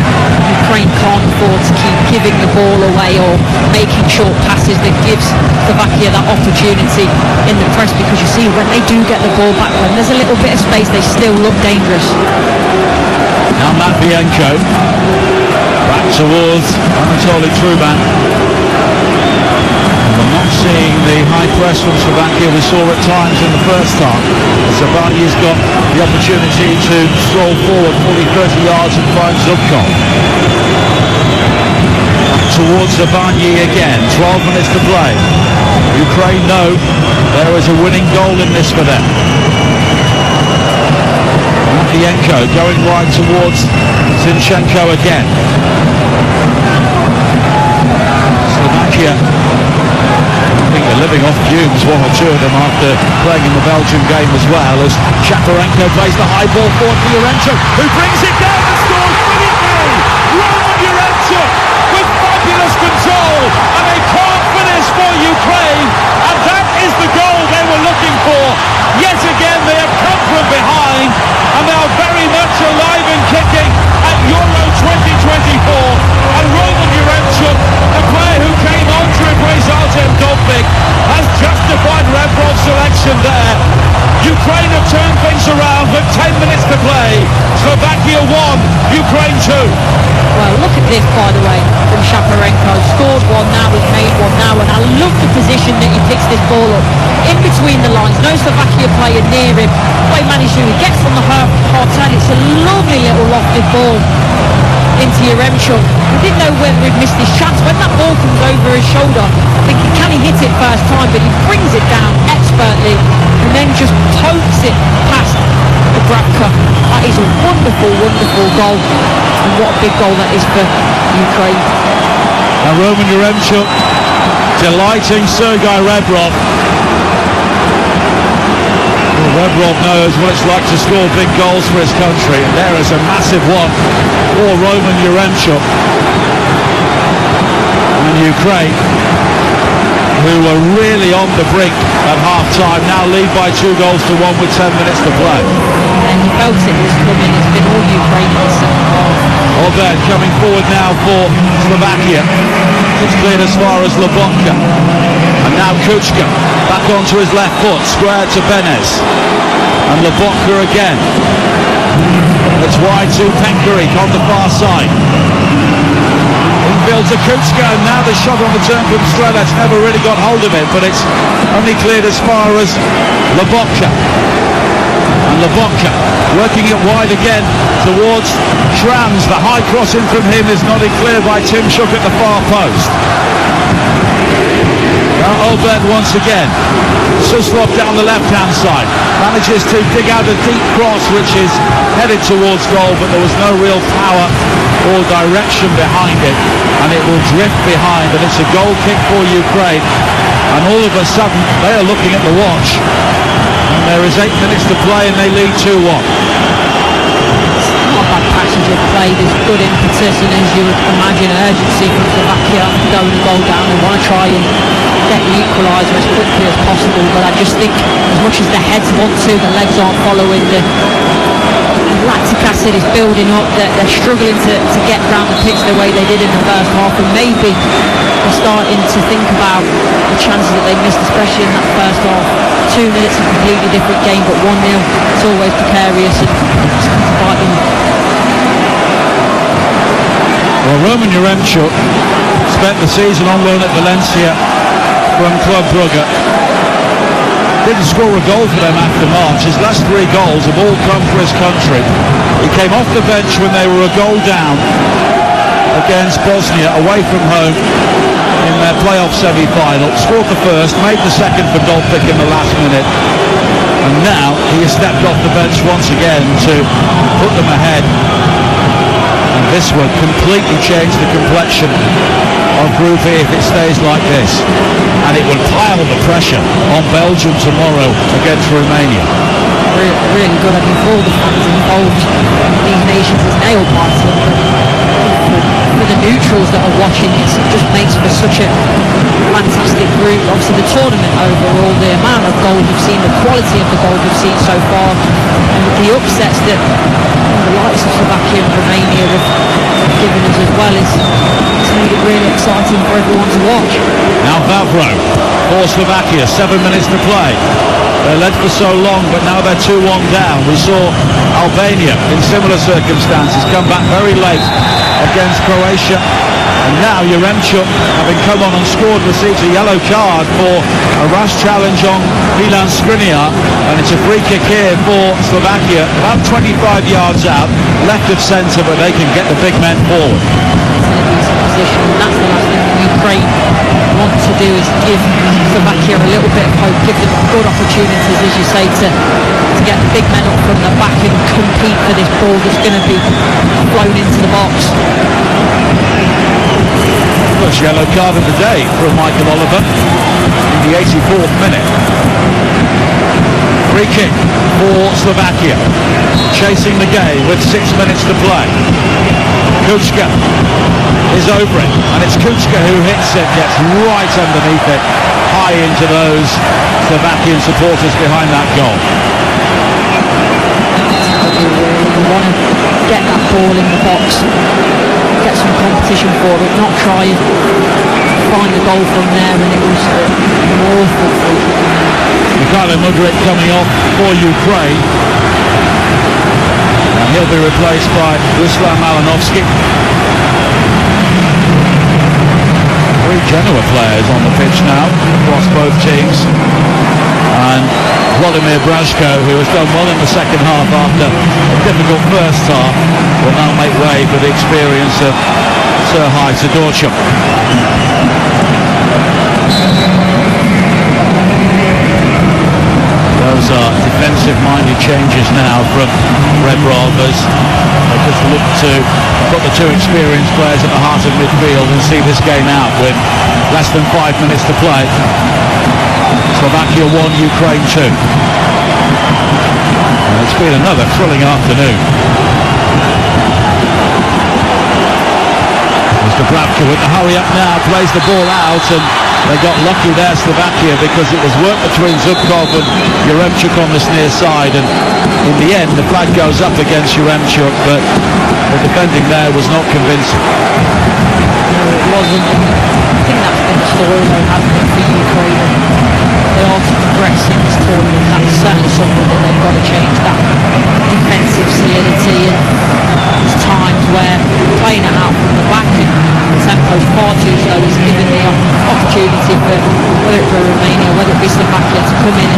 Ukraine can't afford to keep giving giving the ball away or making short passes that gives Slovakia that opportunity in the press, because you see when they do get the ball back, when there's a little bit of space, they still look dangerous. Now Matvienko back towards Anatoly Truban. We're not seeing the high press from Slovakia we saw at times in the first half. Zabani's got the opportunity to stroll forward 40-30 yards and find Zubkov. Back towards Zabani again, 12 minutes to play. Ukraine know there is a winning goal in this for them. Matvienko going wide towards Zinchenko again. Slovakia, I think they're living off fumes, one or two of them after playing in the Belgian game as well, as Shaparenko plays the high ball forward for Yaremchuk, who brings it down and scores brilliantly. Roman Yaremchuk with fabulous control, and a calm finish for Ukraine, and that is the goal they were looking for. Yet again they have come from behind, and they are very much alive and kicking at Euro 2024, and Roman Yaremchuk, the player who came on to replace Artem Dovbyk, has justified Rebrov's selection there. Ukraine have turned things around with 10 minutes to play. Slovakia 1, Ukraine 2. Well, look at this, by the way, from Shaparenko. Scored one now, he's made one now, and I love the position that he picks this ball up in between the lines. No Slovakia player near him. What he managed to do, he gets on the half-turn. It's a lovely little lofted ball into Yaremchuk. I didn't know whether he'd missed his chance. When that ball comes over his shoulder, thinking, can he hit it first time? But he brings it down expertly and then just totes it past Dubravka. That is a wonderful, wonderful goal. And what a big goal that is for Ukraine. And Roman Yaremchuk delighting Sergei Rebrov. Well, Rebrov knows what it's like to score big goals for his country, and there is a massive one for Roman Yaremchuk. And Ukraine, who were really on the brink at half-time, now lead by 2-1 with 10 minutes to play. And he felt it was coming. It's been all Ukraine in the second half. Obed coming forward now for Slovakia. It's cleared as far as Lobotka. And now Kuchka back onto his left foot, square to Benez. And Lobotka again. It's wide to Penkarik on the far side. Infield to Kuchka, and now the shot on the turn from Strelec never really got hold of it, but it's only cleared as far as Lobotka. And Lobotka working it wide again towards Trams. The high cross in from him is nodded clear by Tim Shook at the far post. Now Obed once again. Suslov down the left-hand side. Manages to dig out a deep cross which is headed towards goal, but there was no real power or direction behind it, and it will drift behind, and it's a goal kick for Ukraine. And all of a sudden they are looking at the watch, and there is 8 minutes to play and they lead 2-1. Not a bad passage of play. There's good impetus, and as you would imagine, urgency from Slovakia going a goal down. They want to try and get the equaliser as quickly as possible, but I just think as much as the heads want to, the legs aren't following. The lactic acid is building up. They're struggling to get round the pitch the way they did in the first half, and maybe they're starting to think about the chances that they missed, especially in that first half. 2 minutes, a completely different game, but 1-0, it's always precarious, and it's going to bite them. Well, Roman Yaremchuk spent the season on loan at Valencia from Club Brugge. Didn't score a goal for them after March. His last 3 goals have all come for his country. He came off the bench when they were a goal down against Bosnia away from home in their playoff semi-final. Scored the first, made the second for Dovbyk in the last minute. And now he has stepped off the bench once again to put them ahead. And this will completely change the complexion of Group E if it stays like this. And it will pile the pressure on Belgium tomorrow against Romania. Really good. I mean, for all the fans involved in these nations, it's nail-biting. For the neutrals that are watching, it just makes for such a fantastic group. Obviously, the tournament overall, the amount of goals we've seen, the quality of the goals we've seen so far, and the upsets that the likes of Slovakia and Romania have given us as well is made it really exciting for everyone to watch. Now Vavro for Slovakia, 7 minutes to play. They led for so long, but now they're 2-1 down. We saw Albania in similar circumstances come back very late against Croatia. And now Yaremchuk, having come on and scored, receives a yellow card for a rash challenge on Milan Skriniar. And it's a free kick here for Slovakia, about 25 yards out, left of centre, but they can get the big men forward. Position, and that's the last thing that Ukraine want to do, is give Slovakia a little bit of hope, give them good opportunities, as you say, to get the big men up from the back and compete for this ball that's going to be flown into the box. First yellow card of the day from Michael Oliver in the 84th minute. Free kick for Slovakia, chasing the game with 6 minutes to play. Kučka is over it, and it's Kučka who hits it, gets right underneath it, high into those Slovakian supporters behind that goal. You want to get that ball in the box, get some competition for it, not try and find the goal from there, and it was an awful free kick. Mikhailo Mudryk coming off for Ukraine. And he'll be replaced by Ruslan Malinovsky. Three Genoa players on the pitch now across both teams. And Vladimir Brashko, who has done well in the second half after a difficult first half, will now make way for the experience of Serhij Zadorchuk. Those are defensive-minded changes now from Red Rovers. They just look to put the two experienced players at the heart of midfield and see this game out with less than 5 minutes to play. Slovakia 1, Ukraine 2. And it's been another thrilling afternoon. Mr. Bravka with the hurry up now, plays the ball out, and they got lucky there, Slovakia, because it was work between Zubkov and Yaremchuk on this near side, and in the end the flag goes up against Yaremchuk, but the defending there was not convincing. No, it wasn't. I think that's been the story though, hasn't it, for Ukraine? They are to progress in this tournament. That's certainly something that they've got to change, that defensive solidity, and there's times where playing it out from the back and the tempo's far too slow is giving the opportunity for whether it be Romania, whether it be Slovakia, to come in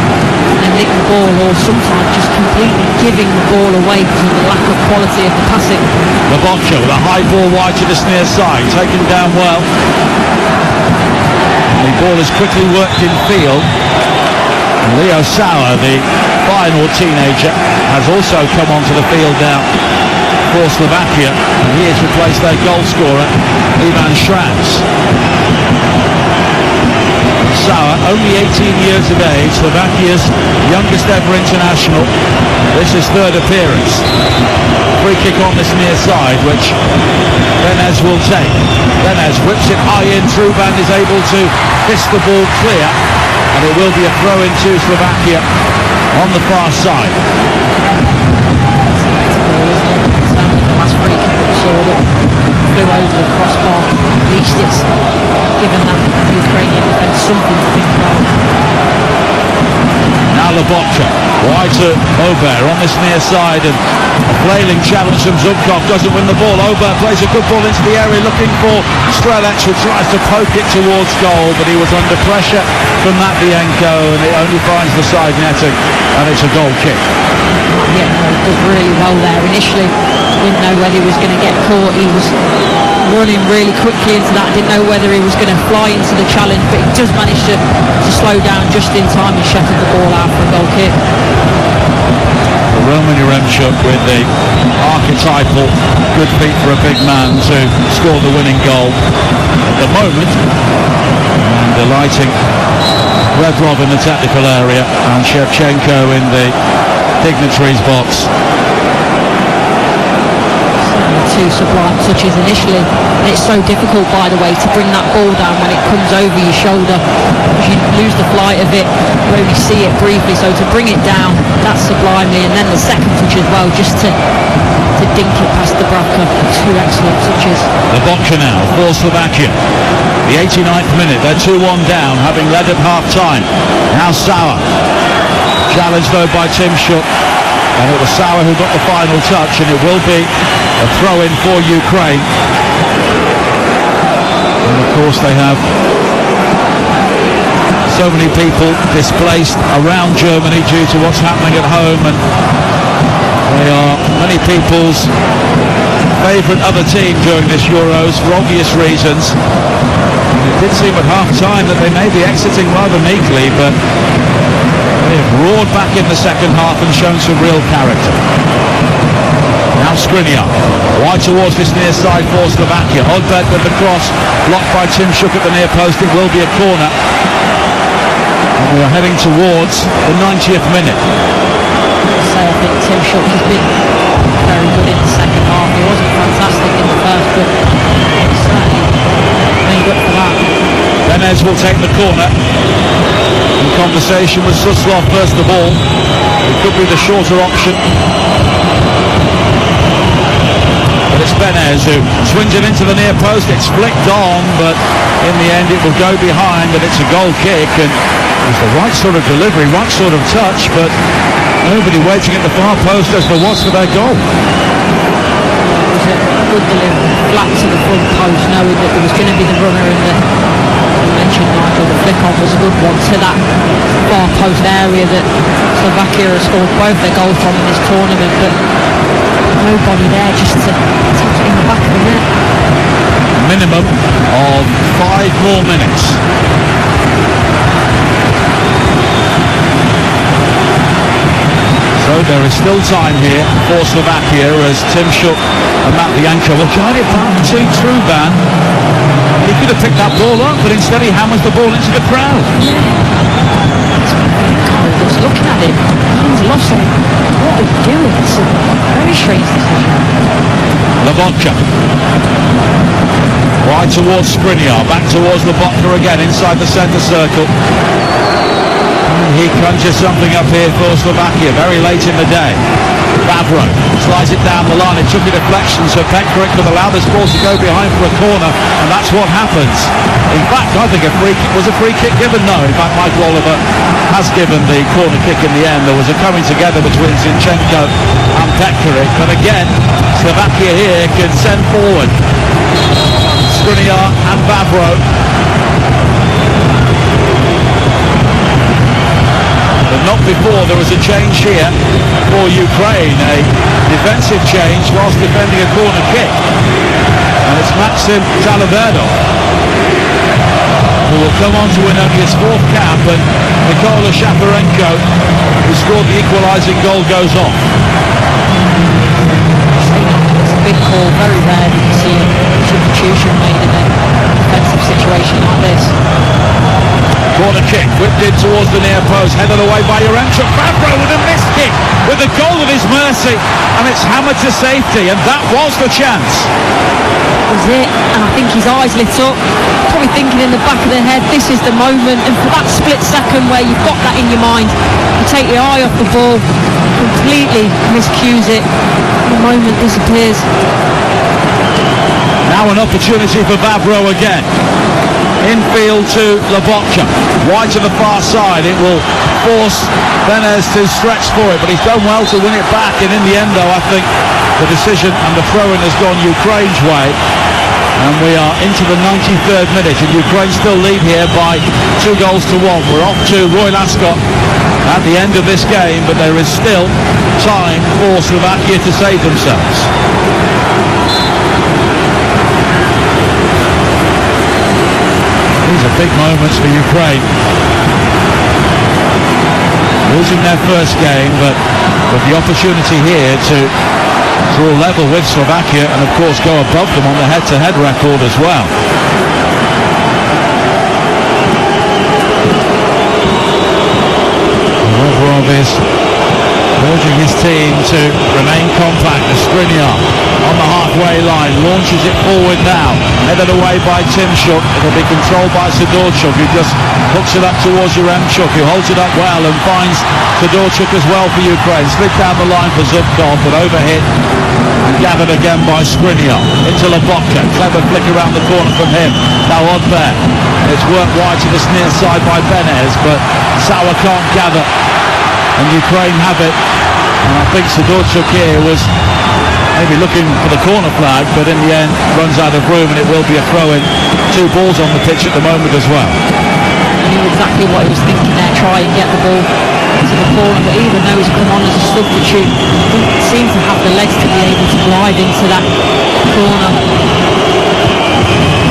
and nick the ball, or sometimes just completely giving the ball away because of the lack of quality of the passing. Lobotcha with a high ball wide to this near side, taken down well. The ball is quickly worked in field. Leo Sauer, the final teenager, has also come onto the field now for Slovakia, and he has replaced their goal scorer, Ivan Šranc. Sauer, only 18 years of age, Slovakia's youngest ever international. This is third appearance. Free kick on this near side, which Benez will take. Benez whips it high in, Truban is able to fist the ball clear, and it will be a throw in to Slovakia on the far side. The last free kick that we saw that flew over the crossbar, at least it's given that Ukrainian defence something to think about. Now Lobotcha, wide to Ober on this near side, and a flailing challenge from Zubkov, doesn't win the ball. Ober plays a good ball into the area looking for Strelec, who tries to poke it towards goal, but he was under pressure from Matvienko, and it only finds the side netting, and it's a goal kick. Yeah, does really well there. Initially didn't know whether he was going to get caught. He was running really quickly into that, didn't know whether he was going to fly into the challenge, but he just managed to slow down just in time and shattered the ball out for a goal kick. Roman Yaremchuk with the archetypal good feet for a big man to score the winning goal at the moment, and delighting Rebrov in the technical area and Shevchenko in the dignitaries box. Two sublime touches initially, and it's so difficult, by the way, to bring that ball down when it comes over your shoulder, because you lose the flight of it, you only see it briefly, so to bring it down that sublimely, and then the second touch as well, just to to dink it past the Braka. Two excellent touches. Slovakia now for Slovakia. The 89th minute, they're 2-1 down, having led at half-time. Now Sauer. Challenged though by Tim Shook. And it was Sauer who got the final touch, and it will be a throw-in for Ukraine. And of course they have so many people displaced around Germany due to what's happening at home, and they are many people's favourite other team during this Euros for obvious reasons. It did seem at half-time that they may be exiting rather meekly, but they have roared back in the second half and shown some real character. Now Skriniar, wide towards this near side for Slovakia. Odbert with the cross, blocked by Tim Shook at the near post. It will be a corner. And we are heading towards the 90th minute. I think Tim Shook has been very good in the second half. He wasn't fantastic in the first, but certainly made up for that. Benez will take the corner. In conversation with Suslov first of all. It could be the shorter option. But it's Benez who swings it into the near post. It's flicked on, but in the end it will go behind, and it's a goal kick. And it was the right sort of delivery, right sort of touch, but nobody waiting at the far post as there was for their goal. It was a good delivery, flat to the front post, knowing that there was going to be the runner in the, you mentioned Nigel, the flick on was a good one to that far post area that Slovakia has scored both their goals from in this tournament, but nobody there just to tap it in the back of the net. Minimum of 5 more minutes. So there is still time here for Slovakia as Tim Shook and Matt Bianco will guide it back to Truban. He could have picked that ball up, but instead he hammers the ball into the crowd. Just looking at him, he's lost it. What are you doing? It's a very strange decision. Slovakia. Right towards Skriniar, back towards Slovakia again inside the centre circle. He conjures something up here for Slovakia very late in the day. Vavro slides it down the line. It took a deflection, so Petrick could allow this ball to go behind for a corner, and that's what happens. In fact, I think a free kick was a free kick given. No, in fact, Michael Oliver has given the corner kick in the end. There was a coming together between Zinchenko and Petrick, but again, Slovakia here can send forward Skriniar and Vavro. But not before there was a change here for Ukraine, a defensive change whilst defending a corner kick. And it's Maxim Talaverdov who will come on to win only his 4th cap, and Nikola Shaparenko, who scored the equalising goal, goes off. It's a big call, very rare that you see a substitution made in a defensive situation like this. Corner kick, whipped in towards the near post, headed away by Yaremchuk. Vavro with a missed kick, with a goal at his mercy, and it's hammered to safety, and that was the chance. That was it, and I think his eyes lit up, probably thinking in the back of their head, this is the moment, and for that split second where you've got that in your mind, you take your eye off the ball, completely miscues it, and the moment disappears. Now an opportunity for Vavro again. Infield to Slovakia, wide to the far side. It will force Benez to stretch for it, but he's done well to win it back, and in the end though I think the decision and the throw-in has gone Ukraine's way, and we are into the 93rd minute, and Ukraine still lead here by 2 goals to 1. We're off to Royal Ascot at the end of this game, but there is still time for Slovakia to save themselves. These are big moments for Ukraine. Losing their first game, but with the opportunity here to draw level with Slovakia and of course go above them on the head-to-head record as well. Revrov is urging his team to remain compact. Skriniar on the halfway line, launches it forward now, headed away by Tim Shook. It'll be controlled by Sidorchuk, who just hooks it up towards Yaremchuk, who holds it up well and finds Sidorchuk as well for Ukraine. Slid down the line for Zubkov, but overhit Gathered again by Skriniar. Into Lobotka. Clever flick around the corner from him. Now Odbert. It's worked wide to the near side by Benez, but Sauer can't gather. And Ukraine have it. And I think Sidorchuk here was maybe looking for the corner flag, but in the end runs out of room, and it will be a throw-in. 2 balls on the pitch at the moment as well. I knew exactly what he was thinking there, try and get the ball to the corner, but even though he's come on as a substitute, he seems to have the legs to be able to glide into that corner.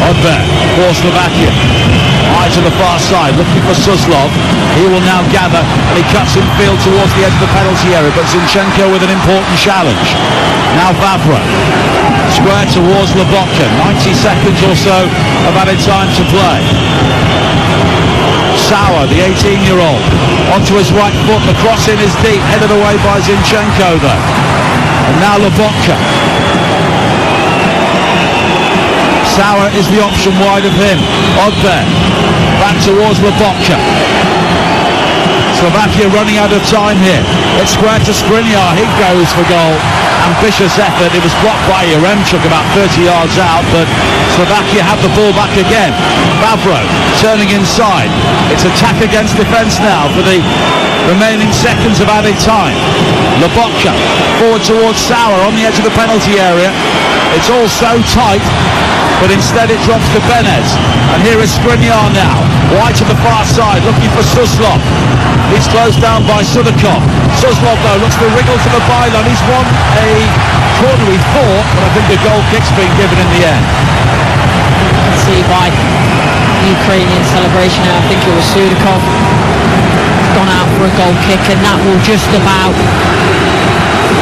Odbert for Slovakia. Eye to the far side, looking for Suslov. He will now gather, and he cuts in field towards the edge of the penalty area, but Zinchenko with an important challenge. Now Vavra. Square towards Lobotka. 90 seconds or so of added time to play. Sauer, the 18-year-old, onto his right foot. The cross in is deep, headed away by Zinchenko though. And now Lobotka. Sauer is the option wide of him. Odbert back towards Lobotka. Slovakia running out of time here. It's square to Skriniar. He goes for goal. Ambitious effort. It was blocked by Yaremchuk about 30 yards out, but Slovakia have the ball back again. Vavro turning inside. It's attack against defence now for the remaining seconds of added time. Lobotka forward towards Sauer on the edge of the penalty area. It's all so tight, but instead it drops to Benez. And here is Skriniar now, wide to the far side, looking for Suslov. He's closed down by Sudakov. Suslov though looks to wriggle to the byline. He's won a corner, he thought, but I think the goal kick's been given in the end. You can see by the Ukrainian celebration now, I think it was Sudakov, gone out for a goal kick, and that will just about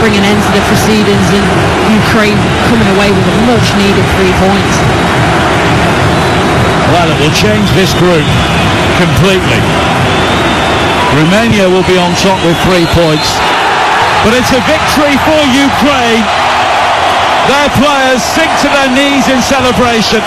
bring an end to the proceedings, and Ukraine coming away with a much needed 3 points. Well, it will change this group completely. Romania will be on top with 3 points, but it's a victory for Ukraine. Their players sink to their knees in celebration.